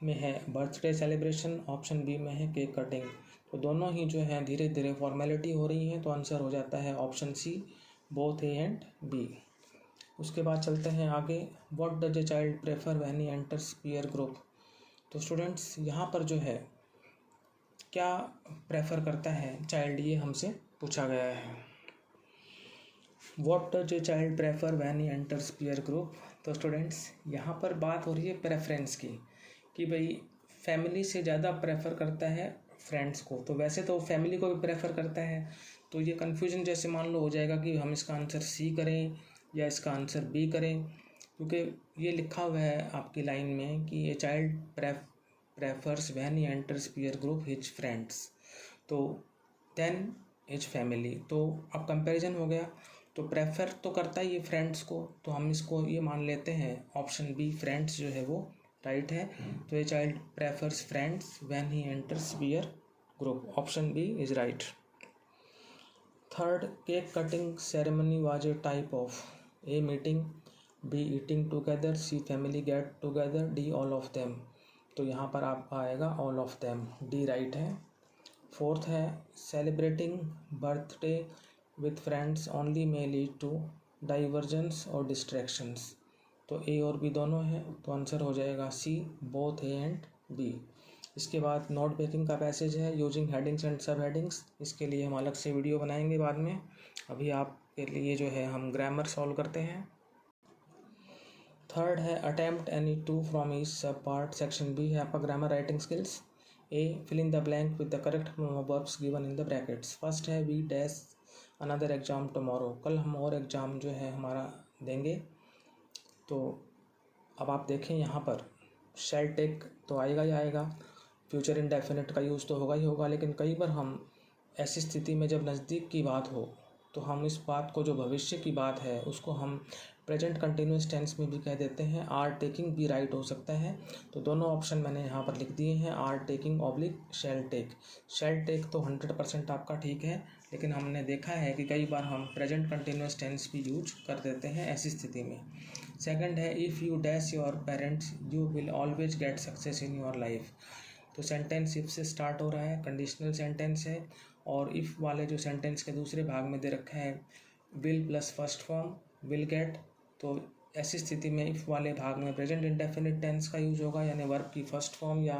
में है बर्थडे सेलिब्रेशन, ऑप्शन बी में है केक कटिंग। तो दोनों ही जो है धीरे धीरे फॉर्मेलिटी हो रही हैं, तो आंसर हो जाता है option C both A and B. उसके बाद चलते हैं आगे। What does a child prefer when he enters peer group. तो स्टूडेंट्स यहाँ पर जो है क्या प्रेफर करता है चाइल्ड, ये हमसे पूछा गया है। What does a child prefer when he enters peer group. तो स्टूडेंट्स यहाँ पर बात हो रही है प्रेफरेंस की, कि भाई फैमिली से ज़्यादा प्रेफर करता है फ्रेंड्स को। तो वैसे तो फैमिली को भी प्रेफर करता है, तो ये कन्फ्यूजन जैसे मान लो हो जाएगा कि हम इसका आंसर सी करें या इसका आंसर बी करें, क्योंकि ये लिखा हुआ है आपकी लाइन में कि ए child prefers when he enters peer group his friends, तो देन हिज फैमिली। तो अब कंपैरिजन हो गया, तो प्रेफर तो करता ही ये फ्रेंड्स को, तो हम इसको ये मान लेते हैं ऑप्शन बी फ्रेंड्स जो है वो राइट है। तो a child prefers friends when he enters peer group. Option B is right. Third cake cutting ceremony was a type of a meeting, B eating together, C family get together, D all of them. तो यहाँ पर आपका आएगा all of them, D right है। Fourth है celebrating birthday with friends only may lead to divergence और distractions. तो A और बी दोनों है, तो आंसर हो जाएगा सी बोथ ए एंड बी। इसके बाद नोट मेकिंग का पैसेज है using headings and sub headings. इसके लिए हम अलग से वीडियो बनाएंगे बाद में। अभी आपके लिए जो है हम ग्रामर सॉल्व करते हैं। थर्ड है attempt any two from each sub part. Section B है आपका grammar writing skills. fill in the blank with the correct form of verbs given in the brackets. First है we dash another exam tomorrow, कल हम और exam जो है हमारा देंगे। तो अब आप देखें यहाँ पर shall take तो आएगा ही आएगा, फ्यूचर इंडेफिनिट का यूज़ तो होगा ही होगा, लेकिन कई बार हम ऐसी स्थिति में जब नज़दीक की बात हो तो हम इस बात को जो भविष्य की बात है उसको हम प्रेजेंट कंटिन्यूस टेंस में भी कह देते हैं। आर टेकिंग भी राइट हो सकता है। तो दोनों ऑप्शन मैंने यहाँ पर लिख दिए हैं, are taking oblique shell take. Shell take तो 100% आपका ठीक है, लेकिन हमने देखा है कि कई बार हम प्रेजेंट कंटिन्यूस टेंस भी यूज कर देते हैं ऐसी स्थिति में। सेकंड है if you dash your parents you will always get success in your life. तो सेंटेंस इफ से स्टार्ट हो रहा है, कंडीशनल सेंटेंस है, और इफ़ वाले जो सेंटेंस के दूसरे भाग में दे रखा है will plus first form will get, तो ऐसी स्थिति में इफ़ वाले भाग में प्रेजेंट इंडेफिनिट टेंस का यूज़ होगा, यानी वर्ब की फर्स्ट फॉर्म या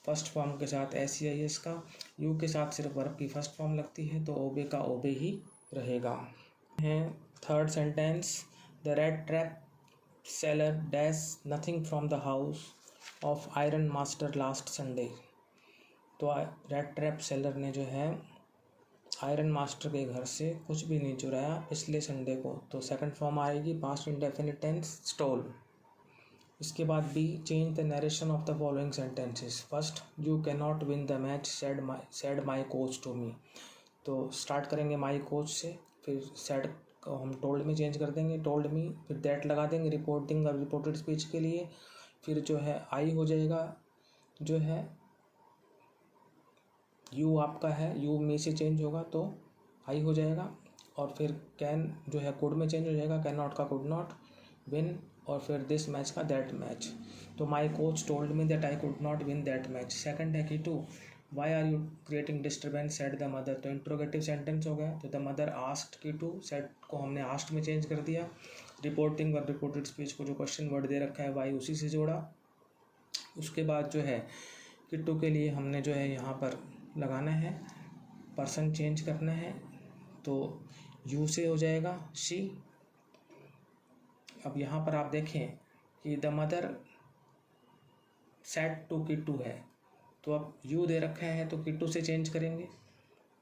फर्स्ट फॉर्म के साथ एस या एस का, यू के साथ सिर्फ वर्ब की फर्स्ट फॉर्म लगती है तो ओबे का ओबे ही रहेगा। है third sentence, the red trap seller dash nothing from the house of iron master last Sunday. तो रेड ट्रैप सेलर ने जो है आयरन मास्टर के घर से कुछ भी नहीं चुराया पिछले संडे को। तो सेकंड फॉर्म आएगी पास्ट इंडेफिनिट टेंस स्टोल। इसके बाद B, change the narration of the following sentences. First, you can not win the match said my coach to me. तो स्टार्ट करेंगे माई कोच से, फिर सेड को हम टोल्ड में चेंज कर देंगे, टोल्ड मी, फिर दैट लगा देंगे रिपोर्टिंग और रिपोर्टेड स्पीच के लिए, फिर जो है आई हो जाएगा, जो है यू आपका है, यू में से चेंज होगा तो आई हो जाएगा, और फिर कैन जो है कुड में चेंज हो जाएगा, कैन नॉट का कुड नॉट, विन, और फिर दिस मैच का दैट मैच। तो my coach told me that I could not win that match. Second है कि to, why are you creating disturbance said the mother. तो इंट्रोगेटिव सेंटेंस हो गया, तो द मदर आस्क्ड की टू, सेड को हमने आस्क्ड में चेंज कर दिया, रिपोर्टिंग और रिपोर्टेड स्पीच को जो क्वेश्चन वर्ड दे रखा है वाई उसी से जोड़ा। उसके बाद जो है किट्टू के लिए हमने जो है यहाँ पर लगाना है, पर्सन चेंज करना है, तो यू से हो जाएगा शी। अब यहाँ पर आप देखें कि the mother said to Kittu है, तो अब यू दे रखा है तो किट्टू से चेंज करेंगे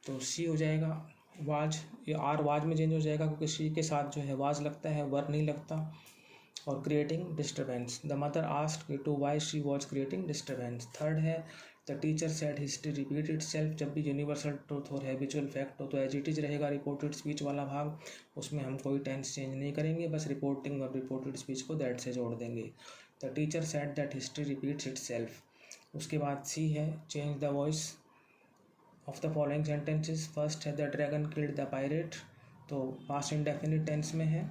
तो शी हो जाएगा वाज, ये आर वाज में चेंज हो जाएगा क्योंकि शी के साथ जो है वाज लगता है, वर नहीं लगता। और creating disturbance, the mother asked Kittu why she was creating disturbance. Third है the teacher said history repeat itself. जब भी यूनिवर्सल ट्रूथ और हैबिचुअल फैक्ट हो तो एज इट इज रहेगा रिपोर्टेड स्पीच वाला भाग, उसमें हम कोई टेंस चेंज नहीं करेंगे, बस रिपोर्टिंग और रिपोर्टेड स्पीच को दैट से जोड़ देंगे। The teacher said that history repeats itself. उसके बाद सी है change the voice of the following sentences. First है the dragon killed the pirate, तो पास्ट इंडेफिनिट टेंस में है,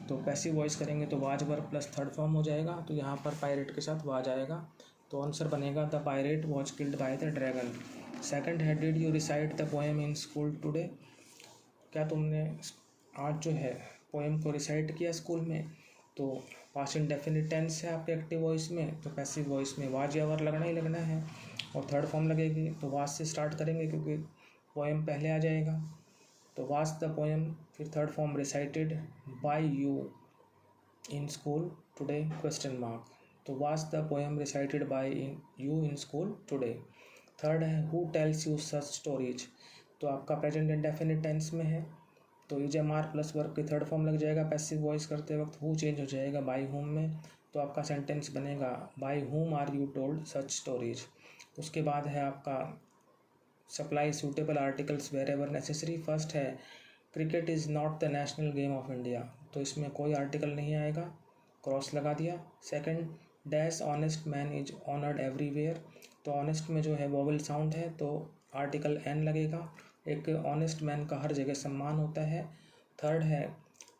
तो पैसिव वॉइस करेंगे तो was verb plus third form हो जाएगा, तो यहाँ पर पायरेट के साथ वाज आएगा, तो आंसर बनेगा the pirate was killed by the dragon. Second है did you recite the poem in school today. क्या तुमने आज जो है पोएम को रिसाइट किया स्कूल में। तो पास्ट इंडेफिनिट टेंस है आपके एक्टिव वॉइस में, तो पैसिव वॉइस में वाज या वर लगना ही लगना है, और थर्ड फॉर्म लगेगी तो वाज से स्टार्ट करेंगे क्योंकि पोएम पहले आ जाएगा, तो वाज द पोएम, फिर third form recited by you in school today question mark, तो was the poem recited by you in school today. Third है who tells you such stories, तो आपका प्रेजेंट इंडेफिनिट टेंस में है, तो is am are plus verb की third form लग जाएगा, पैसिव वॉइस करते वक्त हु चेंज हो जाएगा बाय हुम में, तो आपका सेंटेंस बनेगा by whom are you told such stories. उसके बाद है आपका supply suitable articles wherever necessary. First है cricket is not the national game of India, तो इसमें कोई आर्टिकल नहीं आएगा, क्रॉस लगा दिया। Second dash honest man is honoured everywhere, तो ऑनेस्ट में जो है वोवल साउंड है तो आर्टिकल एन लगेगा, एक ऑनेस्ट मैन का हर जगह सम्मान होता है। थर्ड है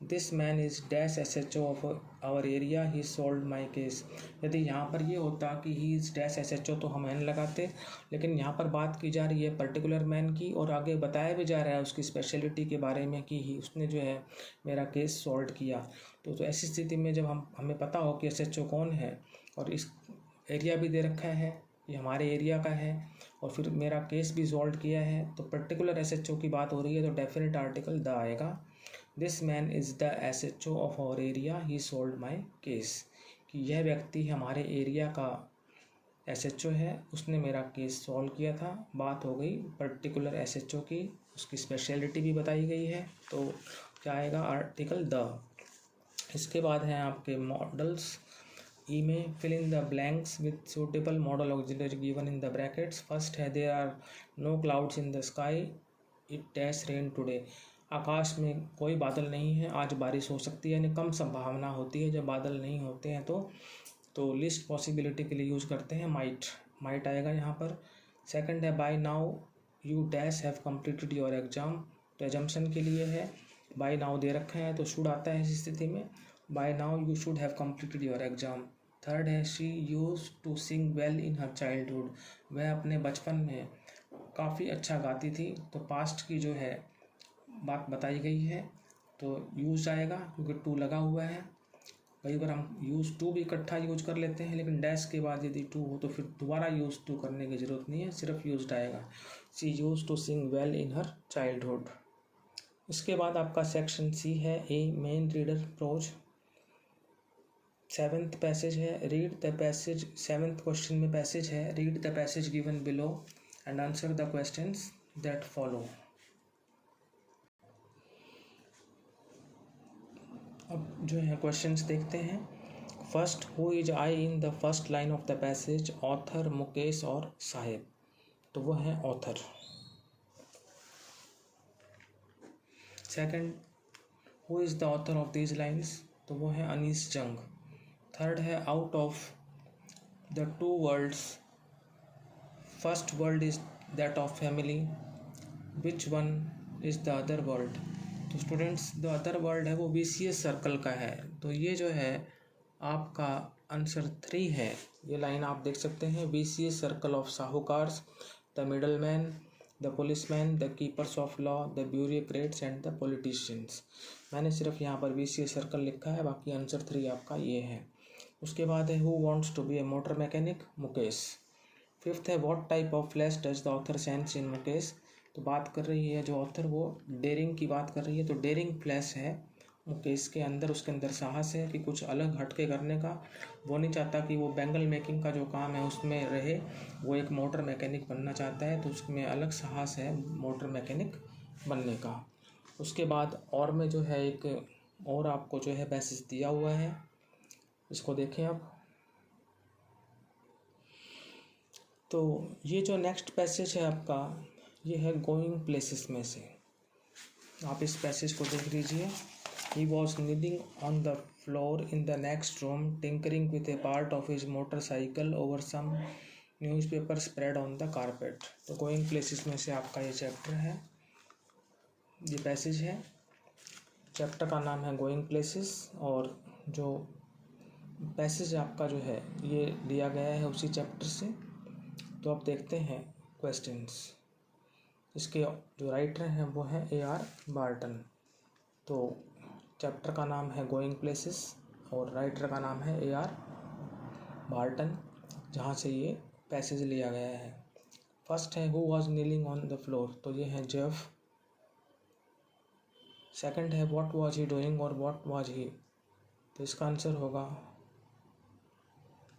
this man is dash SHO of our area he solved my case. यदि यहाँ पर ये होता कि ही इज़ डैश SHO तो हम एन लगाते, लेकिन यहाँ पर बात की जा रही है पर्टिकुलर मैन की और आगे बताया भी जा रहा है उसकी स्पेशलिटी के बारे में कि ही उसने जो है मेरा केस सॉल्व किया। तो ऐसी स्थिति में जब हमें पता हो कि SHO कौन है और इस एरिया भी दे रखा है, ये हमारे एरिया का है, और फिर मेरा केस भी सॉल्व किया है, तो पर्टिकुलर SHO की बात हो रही है तो डेफिनेट आर्टिकल द आएगा। This man is the SHO of our area he solved my case, कि यह व्यक्ति हमारे एरिया का SHO है, उसने मेरा केस सॉल्व किया था, बात हो गई पर्टिकुलर SHO की, उसकी स्पेशलिटी भी बताई गई है। तो क्या आएगा, आर्टिकल द। इसके बाद हैं आपके मॉडल्स। ई में fill in the blanks with suitable modal auxiliary given in the brackets. First है there are no clouds in the sky, it dash rain today. आकाश में कोई बादल नहीं है, आज बारिश हो सकती है, यानी कम संभावना होती है जब बादल नहीं होते हैं। तो लिस्ट पॉसिबिलिटी के लिए यूज़ करते हैं माइट आएगा यहाँ पर। सेकंड है by now you dash have completed your exam, तो एजम्पशन के लिए है, बाय नाउ दे रखे हैं तो शुड आता है इस स्थिति में, by now you should have completed your exam. Third है she use to sing well in her childhood, वह अपने बचपन में काफ़ी अच्छा गाती थी, तो पास्ट की जो है बात बताई गई है, तो यूज आएगा क्योंकि टू लगा हुआ है। कई बार हम यूज़ टू भी इकट्ठा यूज कर लेते हैं, लेकिन डैश के बाद यदि टू हो तो फिर दोबारा यूज़ टू करने की ज़रूरत नहीं है, सिर्फ यूज्ड आएगा। She use to sing well in her childhood. इसके बाद आपका सेक्शन सी है A main reader prose. 7th passage है, read the passage. 7th question में पैसेज है, read the passage given below and answer the questions that follow. अब जो है क्वेश्चंस देखते हैं। First, who is I in the first line of the passage, author, Mukesh और साहिब, तो वो है author. Second, who is the author of these lines, तो वो है अनीस जंग। थर्ड है out of the two worlds, first world is that of family, which one is the other world, तो students the other world है वो BCS circle का है, तो ये जो है आपका आंसर 3 है। ये लाइन आप देख सकते हैं, BCS circle of sahukars, the middle man, the policeman, the keepers of law, the bureaucrats and the politicians. मैंने सिर्फ यहाँ पर BCS सर्कल लिखा है, बाकी आंसर 3 आपका ये है। उसके बाद है who wants to be a motor mechanic, Mukesh. Fifth है what type of flash does the author sense in Mukesh, तो बात कर रही है जो ऑथर वो डेयरिंग की बात कर रही है, तो डेयरिंग फ्लैश है मुकेश के अंदर, उसके अंदर साहस है कि कुछ अलग हटके करने का। वो नहीं चाहता कि वो बैंगल मेकिंग का जो काम है उसमें रहे, वो एक मोटर मैकेनिक बनना चाहता है, तो उसमें अलग साहस है मोटर मैकेनिक बनने का। उसके बाद और में जो है एक और आपको जो है पैसेज दिया हुआ है, इसको देखें आप। तो ये जो नेक्स्ट पैसेज है आपका, ये है गोइंग प्लेसेस में से, आप इस पैसेज को देख लीजिए। He was kneeling on the floor in the next room, tinkering with a part of his motorcycle over some newspaper spread on the carpet। तो गोइंग प्लेसेस में से आपका ये चैप्टर है, ये पैसेज है। चैप्टर का नाम है गोइंग प्लेसेस, और जो पैसेज आपका जो है ये लिया गया है उसी चैप्टर से। तो अब देखते हैं क्वेश्चंस। इसके जो राइटर हैं वो हैं AR बार्टन। तो चैप्टर का नाम है गोइंग प्लेसेस और राइटर का नाम है AR बार्टन, जहाँ से ये पैसेज लिया गया है। फर्स्ट है who was kneeling on the floor, तो ये है जेफ। सेकंड है व्हाट वाज ही डूइंग और व्हाट वाज ही, तो इसका आंसर होगा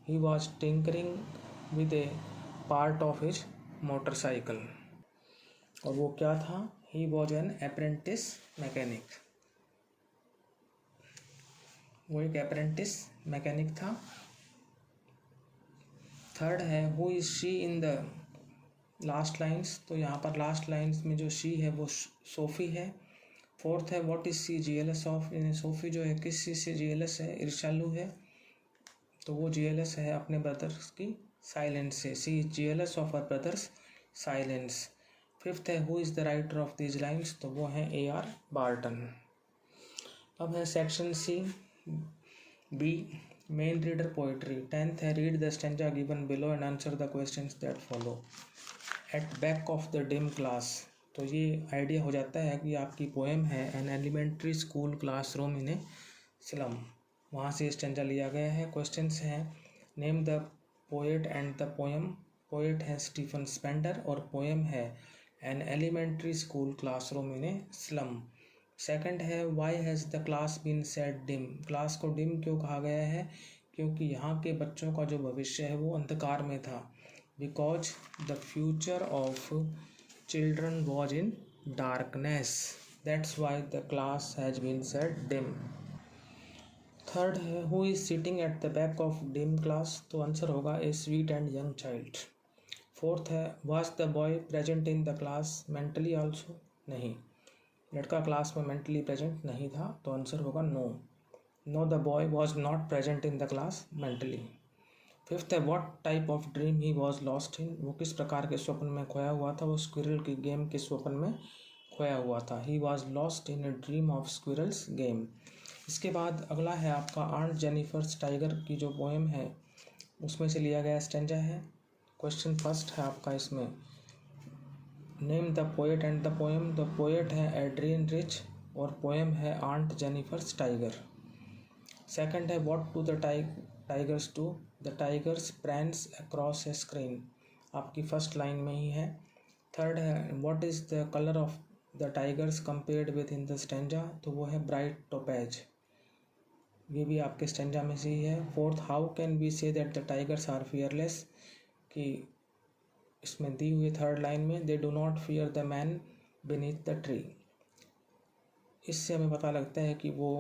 he was tinkering with A part of his motorcycle, और वो क्या था, he was an apprentice mechanic, वो एक अप्रेंटिस मैकेनिक था। थर्ड है who is she in the last lines, तो यहाँ पर लास्ट लाइन्स में जो शी है वो सोफ़ी है। फोर्थ है what is she jealous of, यानी सोफ़ी जो है किस चीज़ से जेलस है, ईर्ष्यालु है, तो वो जेलस है अपने ब्रदर्स की साइलेंस से, she is jealous of her brother's silence. Fifth है who is the writer of these lines, तो वो है AR बार्टन। अब है section C-B main reader poetry. 10th है read the stanza given below and answer the questions that follow at back of the dim class, तो ये idea हो जाता है कि आपकी पोएम है an elementary school classroom in a slum, वहाँ से स्टेंजा लिया गया है। क्वेश्चंस हैं name the poet and the poem, poet है स्टीफन स्पेंडर और पोएम है an elementary school classroom in a slum. Second है why has the class been said dim, class को डिम क्यों कहा गया है, क्योंकि यहाँ के बच्चों का जो भविष्य है वो अंधकार में था। Because the future of children was in darkness, that's why the class has been set dim. Third है who is sitting at the back of dim class, तो आंसर होगा a sweet and young child. Fourth है was the boy present in the class mentally also, नहीं, लड़का class में mentally present नहीं था, तो आंसर होगा no. No the boy was not present in the class mentally. Fifth है what type of dream he was lost in, वो किस प्रकार के स्वप्न में खोया हुआ था, वो स्क्विरल की गेम के स्वप्न में खोया हुआ था। ही was lost in a dream of squirrels game. इसके बाद अगला है आपका आंट जेनिफर्स टाइगर की जो पोएम है उसमें से लिया गया स्टेंजा है। क्वेश्चन फर्स्ट है आपका इसमें, name the poet and the poem. The poet है एड्रियन रिच और पोएम है आंट जेनिफर्स टाइगर। सेकंड है what do the tigers do, the tigers prance across a screen, आपकी फर्स्ट लाइन में ही है। थर्ड है what is the colour of the tigers compared within the stanza, तो वो है ब्राइट टोपैज, ये भी आपके स्टेंजा में से ही है। Fourth how can we say that the tigers are fearless, कि इसमें दी हुई थर्ड लाइन में they do not fear the man beneath the tree, इससे हमें पता लगता है कि वो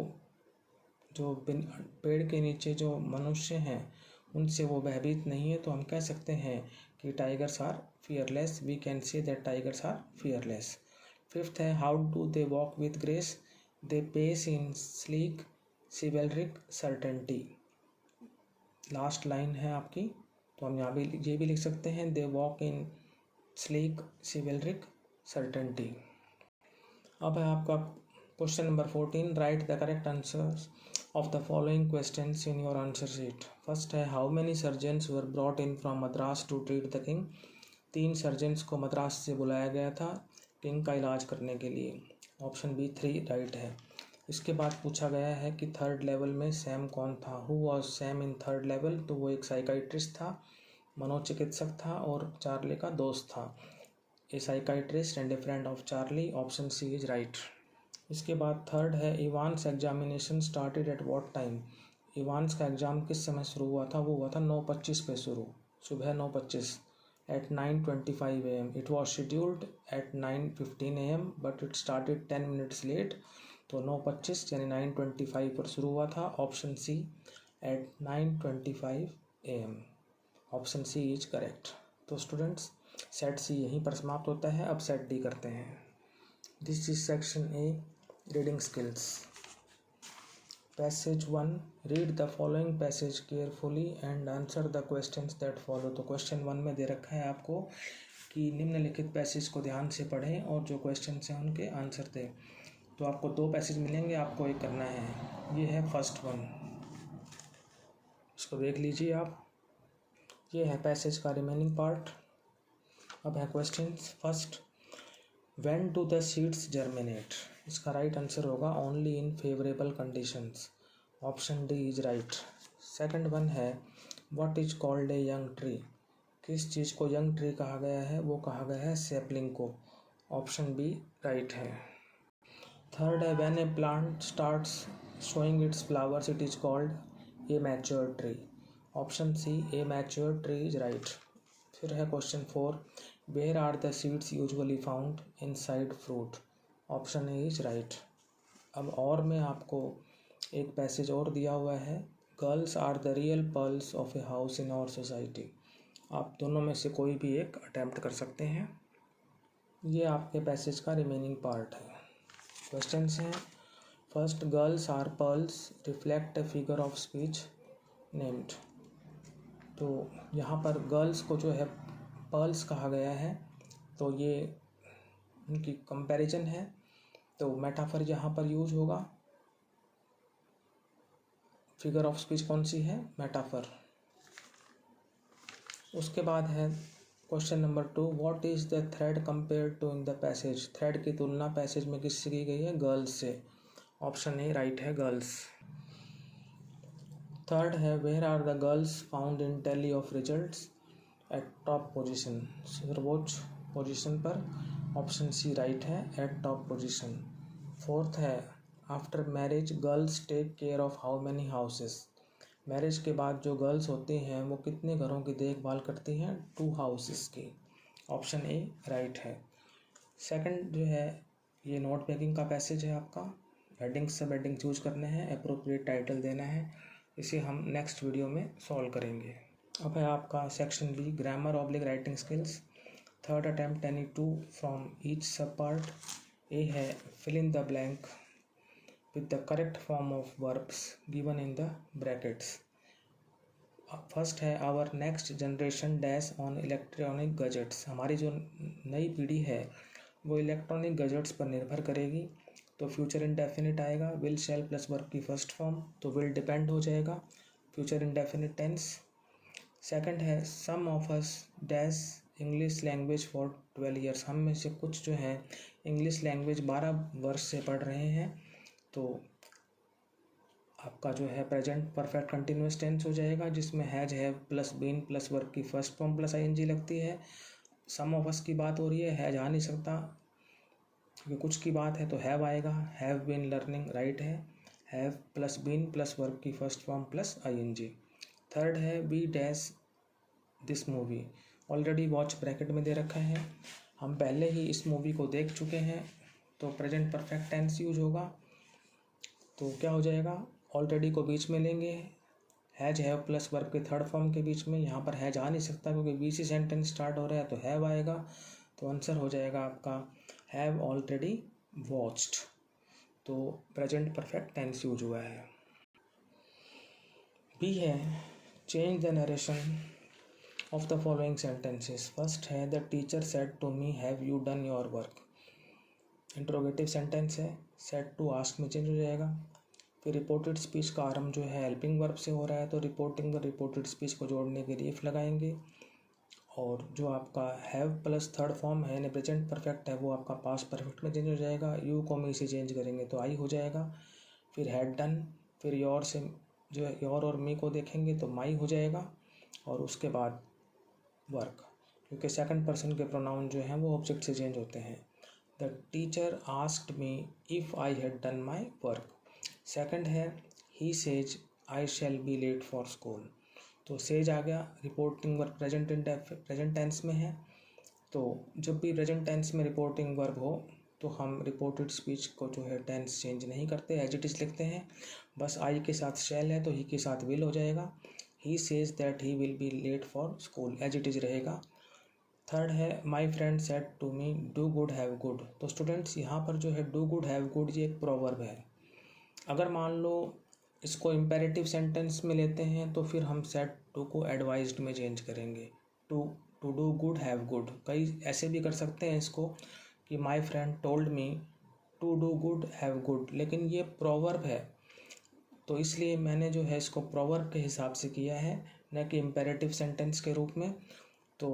जो पेड़ के नीचे जो मनुष्य हैं उनसे वो भयभीत नहीं है, तो हम कह सकते हैं कि tigers are fearless, we can say that tigers are fearless. Fifth है how do they walk with grace, they pace in sleek chivalric certainty, last line है आपकी, तो हम यहाँ भी ये भी लिख सकते हैं they walk in sleek chivalric certainty. अब है आपका question number 14, write the correct answers of the following questions in your answer sheet. First है how many surgeons were brought in from Madras to treat the king, 3 surgeons को मद्रास से बुलाया गया था king का इलाज करने के लिए, ऑप्शन बी 3 राइट है। इसके बाद पूछा गया है कि थर्ड लेवल में सैम कौन था, who was Sam in third level, तो वो एक साइकाइट्रिस्ट था, मनोचिकित्सक था और चार्ली का दोस्त था। A psychiatrist and a friend of Charlie, option C is right. इसके बाद थर्ड है Evans examination started at what time, Evans का एग्ज़ाम किस समय शुरू हुआ था, वो हुआ था 9:25 पे शुरू, सुबह 9:25 at 9:25 AM. It was scheduled at 9:15 AM but it started 10 minutes late, तो 9:25 यानी 9:25 पर शुरू हुआ था, option C at 9:25 AM, option C is correct. तो स्टूडेंट्स सेट सी यहीं पर समाप्त होता है, अब सेट डी करते हैं। This is section A, reading skills. Passage 1, read the following passage carefully and answer the questions that follow. तो क्वेश्चन 1 में दे रखा है आपको कि निम्नलिखित पैसेज को ध्यान से पढ़ें और जो क्वेश्चन हैं उनके आंसर दें। तो आपको 2 पैसेज मिलेंगे, आपको एक करना है। ये है फर्स्ट वन, इसको देख लीजिए आप, ये है पैसेज का रिमेनिंग पार्ट। अब है question first, when do the seeds germinate, इसका राइट आंसर होगा only in favourable conditions, option D is right. Second one है what is called a young tree, किस चीज़ को यंग ट्री कहा गया है, वो कहा गया है सैपलिंग को, ऑप्शन बी राइट है। थर्ड है when a plant starts showing its flowers it is called a mature tree, option C a mature tree is right. फिर है question 4, where are the seeds usually found inside fruit, option A is right. अब और में आपको एक passage और दिया हुआ है, girls are the real pearls of a house in our society, आप दोनों में से कोई भी एक अटैम्प्ट कर सकते हैं। ये आपके पैसेज का रिमेनिंग पार्ट है। क्वेश्चंस हैं, first girls are pearls reflect a figure of speech named, तो यहाँ पर गर्ल्स को जो है पर्ल्स कहा गया है, तो ये उनकी कंपैरिजन है, तो मेटाफर यहाँ पर यूज होगा। फिगर ऑफ स्पीच कौन सी है, मेटाफर। उसके बाद है question number 2, what is the thread compared to in the passage, thread की तुलना पैसेज में किससे की गई है, गर्ल्स से, ऑप्शन ए राइट है गर्ल्स। थर्ड है where are the girls found in tally of results at top position, सर्वोच्च पोजीशन पर, ऑप्शन सी राइट है एट टॉप पोजीशन। फोर्थ है after marriage girls take care of how many houses, marriage के बाद जो girls होती हैं वो कितने घरों की देखभाल करती हैं? 2 हाउसेस की। ऑप्शन ए राइट है। सेकंड जो है ये नोट मेकिंग का पैसेज है आपका। हेडिंग्स सब हेडिंग चूज करने हैं, अप्रोप्रिएट टाइटल देना है। इसे हम नेक्स्ट वीडियो में सॉल्व करेंगे। अब है आपका section B, grammar oblique writing skills. Third attempt any 2 from each sub part. A है fill in the blank with the correct form of verbs given in the brackets. First है our next generation dash on electronic gadgets. हमारी जो नई पीढ़ी है वो electronic gadgets पर निर्भर करेगी। तो फ्यूचर इंडेफिनिट आएगा। विल शैल प्लस वर्ब की फर्स्ट फॉर्म, तो विल डिपेंड हो जाएगा, फ्यूचर इंडेफिनिट टेंस। सेकंड है some of us dash English language for 12 years. हम में से कुछ जो है इंग्लिश लैंग्वेज 12 वर्ष से पढ़ रहे हैं। तो आपका जो है प्रेजेंट परफेक्ट कंटिन्यूअस टेंस हो जाएगा, जिसमें has have plus been plus verb की फर्स्ट फॉर्म प्लस आईएनजी लगती है। सम ऑफ अस की बात हो रही है, हैज आ नहीं सकता क्योंकि कुछ की बात है, तो हैव आएगा। हैव बीन लर्निंग राइट है। Have plus been plus verb की first form plus ING. Third है we dash this movie. Already watch bracket में दे रखा है, हम पहले ही इस मूवी को देख चुके हैं, तो प्रेजेंट परफेक्ट टेंस यूज होगा। तो क्या हो जाएगा, ऑलरेडी को बीच में लेंगे, हैज हैव प्लस वर्ब के थर्ड फॉर्म के बीच में। यहाँ पर हैज आ नहीं सकता क्योंकि बी से सेंटेंस स्टार्ट हो रहा है, तो हैव आएगा। तो आंसर हो जाएगा आपका हैव ऑलरेडी वॉच्ड। तो प्रेजेंट परफेक्ट टेंस यूज हुआ है। बी है change the narration of the following sentences. First है the teacher said to me have you done your work. Interrogative sentence है, सेड टू आस्क में change हो जाएगा। फिर रिपोर्टेड स्पीच का आरंभ जो है हेल्पिंग वर्ब से हो रहा है, तो रिपोर्टिंग व रिपोर्टेड स्पीच को जोड़ने के लिए इफ लगाएंगे। और जो आपका हैव प्लस थर्ड फॉर्म है यानी प्रेजेंट परफेक्ट है, वो आपका पास्ट परफेक्ट में चेंज हो जाएगा। यू को मी से चेंज करेंगे तो आई हो जाएगा। फिर हैड डन, फिर योर से जो है योर और मी को देखेंगे तो माई हो जाएगा। और उसके बाद वर्क, क्योंकि सेकंड पर्सन के प्रोनाउन जो हैं वो ऑब्जेक्ट से चेंज होते हैं। The teacher asked me if I had done my work. Second है he says I shall be late for school. तो सेज आ गया, रिपोर्टिंग वर्ब प्रेजेंट टेंस में है। तो जब भी प्रेजेंट टेंस में रिपोर्टिंग वर्ब हो तो हम रिपोर्टेड स्पीच को जो है टेंस चेंज नहीं करते, एज इट इज़ लिखते हैं। बस आई के साथ शैल है तो ही के साथ विल हो जाएगा। He says that he will be late for school, as it is रहेगा। थर्ड है my friend said to me do good have good. तो स्टूडेंट्स यहाँ पर जो है डू गुड हैव गुड ये एक प्रोवर्ब है। अगर मान लो इसको इम्पेरेटिव सेंटेंस में लेते हैं तो फिर हम सेड टू को एडवाइज्ड में चेंज करेंगे, to do good have good. कई ऐसे भी कर सकते हैं इसको कि my friend told me to do good have good, लेकिन ये प्रोवर्ब है तो इसलिए मैंने जो है इसको प्रोवर्ब के हिसाब से किया है, न कि इम्पेरेटिव सेंटेंस के रूप में। तो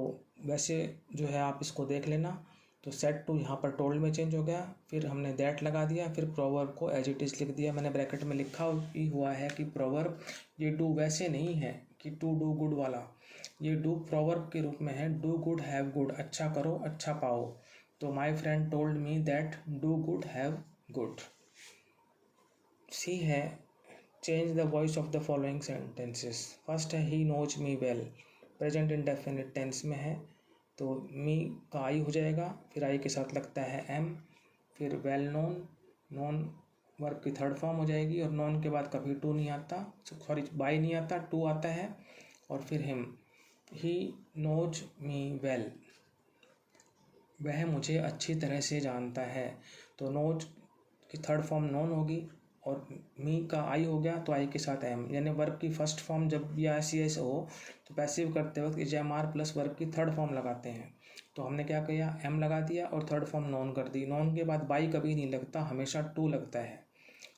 वैसे जो है आप इसको देख लेना। तो सेट टू यहाँ पर टोल्ड में चेंज हो गया, फिर हमने दैट लगा दिया, फिर प्रोवर्ब को एज इट इज़ लिख दिया। मैंने ब्रैकेट में लिखा भी हुआ है कि प्रोवर्ब ये डू वैसे नहीं है कि टू डू गुड वाला, ये डू प्रोवर्ब के रूप में है। डू गुड हैव गुड, अच्छा करो अच्छा पाओ। तो my friend told me that do good have good. C है change the voice of the following sentences. First है he knows me well, present indefinite tense में है, तो मी का आई हो जाएगा, फिर आई के साथ लगता है एम, फिर वेल नोन, नोन वर्ब की थर्ड फॉर्म हो जाएगी। और नोन के बाद कभी टू नहीं आता, सॉरी बाई नहीं आता, टू आता है। और फिर him, he knows me well, वह मुझे अच्छी तरह से जानता है। तो नोज की थर्ड फॉर्म नोन होगी और मी का आई हो गया तो आई के साथ एम, यानी वर्ब की फर्स्ट फॉर्म जब भी ऐसी ऐसे हो तो पैसिव करते वक्त एम प्लस वर्ब की थर्ड फॉर्म लगाते हैं। तो हमने क्या किया, एम लगा दिया और थर्ड फॉर्म नोन कर दी। नोन के बाद बाई कभी नहीं लगता, हमेशा टू लगता है।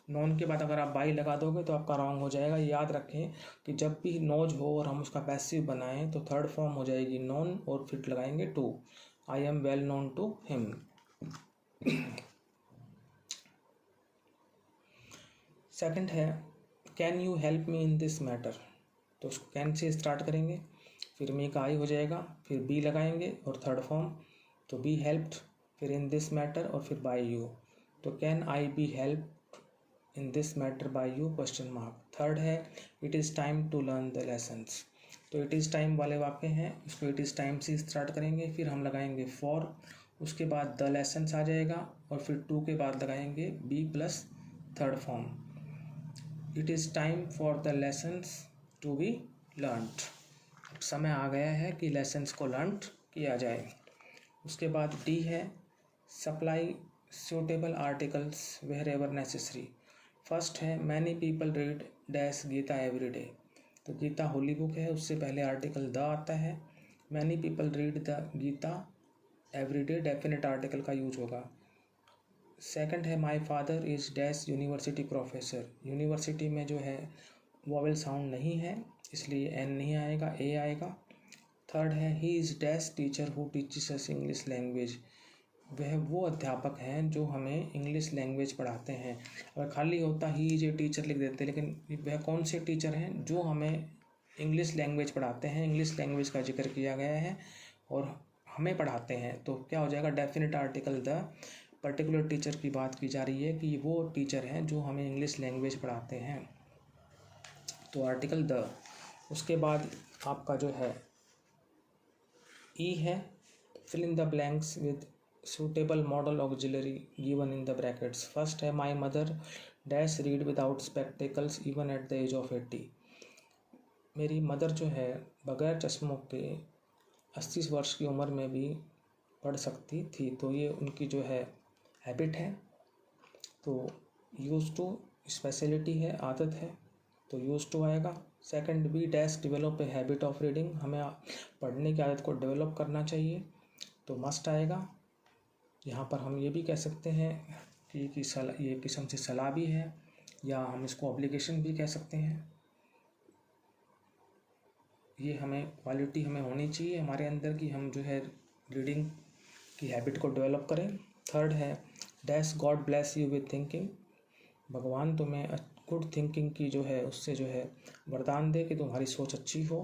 नोन के बाद अगर आप बाई लगा दोगे तो आपका रॉन्ग हो जाएगा। याद रखें कि जब भी नोज हो और हम उसका पैसिव बनाएं तो थर्ड फॉर्म हो जाएगी नोन और फिर लगाएंगे to. I am well known to him. Second है can you help me in this matter. तो उसको कैन से स्टार्ट करेंगे, फिर मी का आई हो जाएगा, फिर बी लगाएंगे और थर्ड फॉर्म, तो बी हेल्प्ड, फिर इन दिस मैटर और फिर बाय यू। तो can I be help in this matter by you question mark. Third है it is time to learn the lessons. तो इट इज़ टाइम वाले वाक्य हैं, इसको इट इज़ टाइम से स्टार्ट करेंगे, फिर हम लगाएंगे फॉर, उसके बाद द लेसन्स आ जाएगा और फिर टू के बाद लगाएंगे be plus third form. It is time for the lessons to be learned. अब समय आ गया है कि लेसन्स को लर्न किया जाए। उसके बाद डी है supply suitable articles wherever necessary. First है many people read dash Gita every day. तो गीता होली बुक है, उससे पहले आर्टिकल द आता है। Many people read the Gita every day, definite article का यूज होगा। सेकंड है my father is dash university professor. University में जो है वॉवेल साउंड नहीं है, इसलिए एन नहीं आएगा, ए आएगा। थर्ड है he is dash teacher who teaches us English language. वह वो अध्यापक हैं जो हमें इंग्लिश लैंग्वेज पढ़ाते हैं। अगर खाली होता ही इज ए टीचर लिख देते, लेकिन वह कौन से टीचर हैं जो हमें इंग्लिश लैंग्वेज पढ़ाते हैं। इंग्लिश लैंग्वेज का जिक्र किया गया है और हमें पढ़ाते हैं, तो क्या हो जाएगा definite article the. Particular teacher की बात की जा रही है कि वो टीचर हैं जो हमें इंग्लिश लैंग्वेज पढ़ाते हैं, तो आर्टिकल द। उसके बाद आपका जो है ई है fill in the blanks with suitable model auxiliary given in the brackets. First है my mother dash read without spectacles even at the age of 80. मेरी मदर जो है बगैर चश्मों के 80 वर्ष की उम्र में भी पढ़ सकती थी, तो ये उनकी जो है हैबिट है। तो यूज टू स्पेशलिटी है, आदत है, तो यूज टू आएगा। Second B dash develop a habit of reading, हमें पढ़ने की आदत को डेवलप करना चाहिए, तो मस्ट आएगा। यहाँ पर हम ये भी कह सकते हैं कि ये किस्म से सलाह भी है, या हम इसको ऑब्लिगेशन भी कह सकते हैं। ये हमें क्वालिटी हमें होनी चाहिए हमारे अंदर की, हम जो है रीडिंग की हैबिट को डेवलप करें। थर्ड है dash God bless you with thinking, भगवान तुम्हें गुड थिंकिंग की जो है उससे जो है वरदान दे कि तुम्हारी सोच अच्छी हो।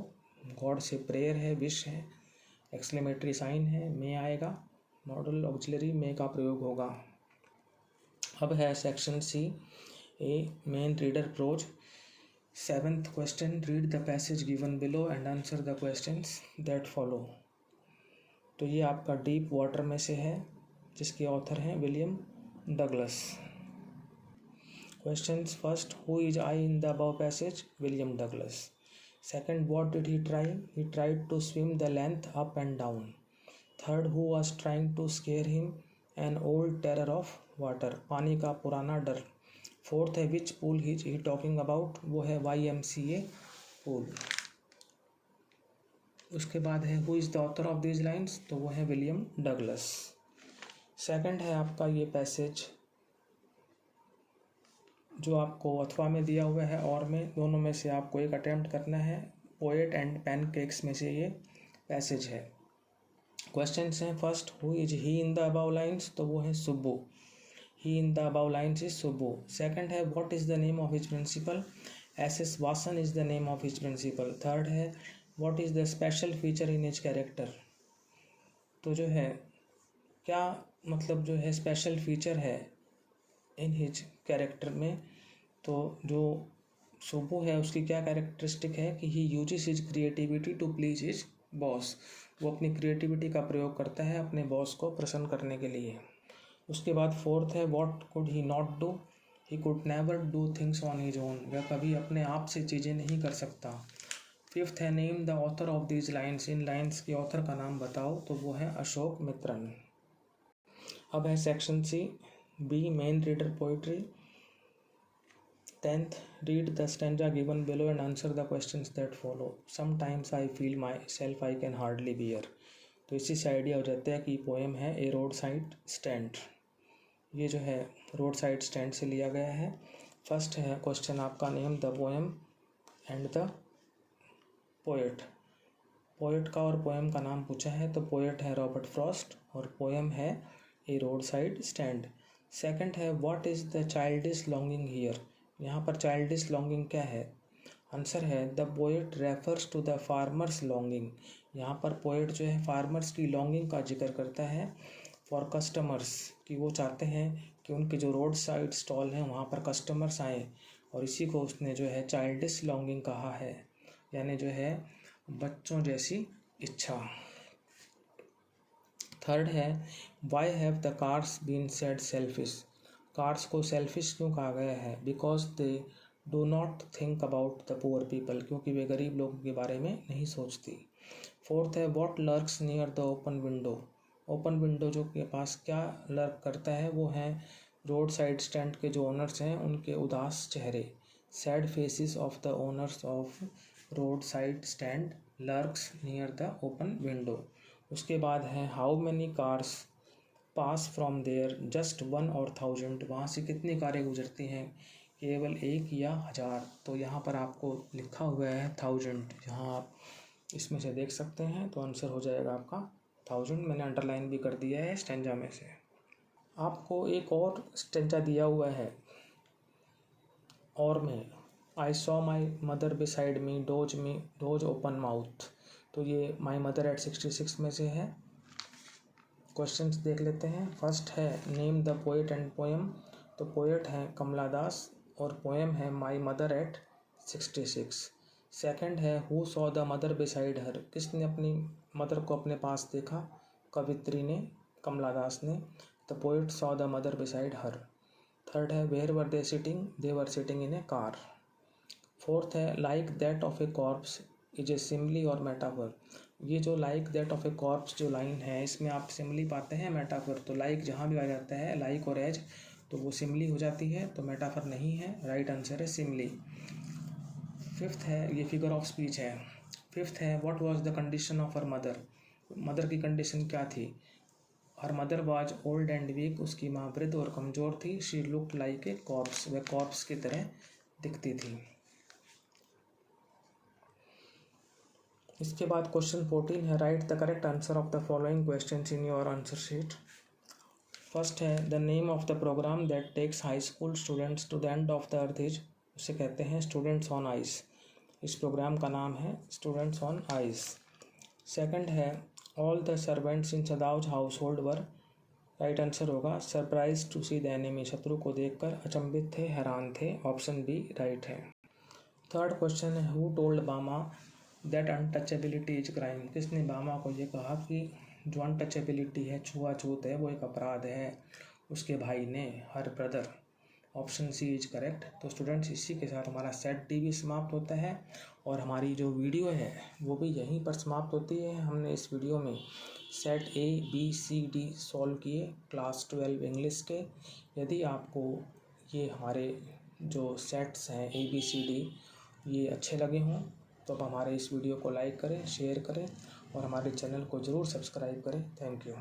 गॉड से प्रेयर है, विश है, एक्सक्लेमेटरी साइन है, मे आएगा, मॉडल ऑक्सिलरी मे का प्रयोग होगा। अब है section C A main reader prose. 7th question read the passage given below and answer the questions that follow. तो ये आपका डीप वाटर में से है, जिसके ऑथर हैं William Douglas. Questions first who is I in the above passage, William Douglas. Second what did he try, he tried to swim the length up and down. Third who was trying to scare him, an old terror of water, पानी का पुराना डर। Fourth है which pool he talking about, वो है YMCA pool. उसके बाद है who is the author of these lines, तो वो है विलियम डगलस। सेकंड है आपका ये पैसेज जो आपको अथवा में दिया हुआ है और में, दोनों में से आपको एक अटेम्प्ट करना है। पोएट एंड पैनकेक्स में से ये पैसेज है। क्वेश्चंस हैं first who is he in the above lines, तो वो है Subbu, he in the above lines is Subbu. Second है what is the name of his principal, SS Vasan is the name of his principal. Third है what is the special feature in his character, तो जो है क्या मतलब जो है स्पेशल फीचर है इन हिज कैरेक्टर में, तो जो सुब्बू है उसकी क्या कैरेक्टरिस्टिक है कि he uses his creativity to please his boss, वो अपनी क्रिएटिविटी का प्रयोग करता है अपने बॉस को प्रसन्न करने के लिए। उसके बाद फोर्थ है what could he not do, he could never do things on his own, वह कभी अपने आप से चीज़ें नहीं कर सकता। फिफ्थ है name the author of these lines, in lines के ऑथर का नाम बताओ, तो वो है अशोक मित्रन। अब है section C B main reader poetry. 10th read the stanza given below and answer the questions that follow. Sometimes I feel myself I can hardly bear. तो इसी से आइडिया हो जाता है कि पोएम है ए रोड साइड स्टैंड। ये जो है रोड साइड स्टैंड से लिया गया है। फर्स्ट है क्वेश्चन आपका name the poem and the poet. Poet का और पोएम का नाम पूछा है, तो पोएट है रॉबर्ट फ्रॉस्ट और पोएम है a roadside stand. Second है what is the childish longing here, यहाँ पर चाइल्डिश लॉन्गिंग क्या है, आंसर है the poet refers to the farmer's longing, यहाँ पर पोएट जो है फार्मर्स की लॉन्गिंग का जिक्र करता है। फॉर कस्टमर्स, कि वो चाहते हैं कि उनके जो रोड साइड स्टॉल हैं वहाँ पर कस्टमर्स आएँ, और इसी को उसने जो है चाइल्डिश लॉन्गिंग कहा है, यानी जो है बच्चों जैसी इच्छा। थर्ड है why have the cars been said selfish, cars को सेल्फिश क्यों कहा गया है? Because they do not think about the poor people, क्योंकि वे गरीब लोगों के बारे में नहीं सोचती। फोर्थ है what lurks near the open window, open window जो के पास क्या लर्क करता है? वो हैं रोड साइड स्टैंड के जो ओनर्स हैं उनके उदास चेहरे। Sad faces of the owners of roadside stand lurks near the open window. उसके बाद है how many cars pass from there just 1 और 1000, वहाँ से कितनी कारें गुजरती हैं? केवल 1 या 1000। तो यहाँ पर आपको लिखा हुआ है 1000, यहाँ आप इसमें से देख सकते हैं, तो आंसर हो जाएगा आपका 1000। मैंने अंडरलाइन भी कर दिया है स्टेंजा में से। आपको एक और स्टेंजा दिया हुआ है और में, I saw my mother beside me dose open mouth, तो ये माई मदर एट 66 में से है। क्वेश्चंस देख लेते हैं। फर्स्ट है name the poet and poem, तो पोएट है कमला दास और पोएम है माई मदर एट 66। सेकंड है who saw the mother beside हर, किसने अपनी मदर को अपने पास देखा? कवित्री ने, कमला दास ने। The poet saw the mother beside her. Third है where were they sitting, they were sitting in a car. Fourth है like that of a corpse is a simile और मेटाफर, ये जो like that of a corpse जो line है इसमें आप सिमली पाते हैं मेटाफर, तो लाइक जहाँ भी आ जाता है लाइक और एज तो वो सिमली हो जाती है, तो मेटाफर नहीं है, राइट आंसर है सिमली। फिफ्थ है, ये फिगर ऑफ स्पीच है। फिफ्थ है what was the condition of her mother, mother की कंडीशन क्या थी? Her mother was old and weak, उसकी माँ वृद्ध और कमज़ोर थी। She looked like a corpse, वह कॉर्प्स की तरह दिखती थी। इसके बाद क्वेश्चन 14 है write the correct answer of the following questions in your answer sheet. First है the name of the program that takes high school students to the end of the earth is, उसे कहते हैं students on ice, इस program का नाम है students on ice. Second है all the servants in सदाउज household were, right answer होगा surprise to see the enemy, शत्रु को देखकर अचंभित थे, हैरान थे, ऑप्शन बी राइट है। थर्ड क्वेश्चन है who told Bama that untouchability is crime, किसने बामा को ये कहा कि जो अनटचेबिलिटी है, छुआछूत है, वो एक अपराध है? उसके भाई ने, her brother, option C is correct. तो स्टूडेंट्स इसी के साथ हमारा सेट डी भी समाप्त होता है और हमारी जो वीडियो है वो भी यहीं पर समाप्त होती है। हमने इस वीडियो में set A B C D solve किए क्लास 12 इंग्लिश के। यदि आपको ये हमारे जो सेट्स हैं ए बी सी डी ये अच्छे लगे हों तो आप हमारे इस वीडियो को लाइक करें, शेयर करें और हमारे चैनल को ज़रूर सब्सक्राइब करें। Thank you.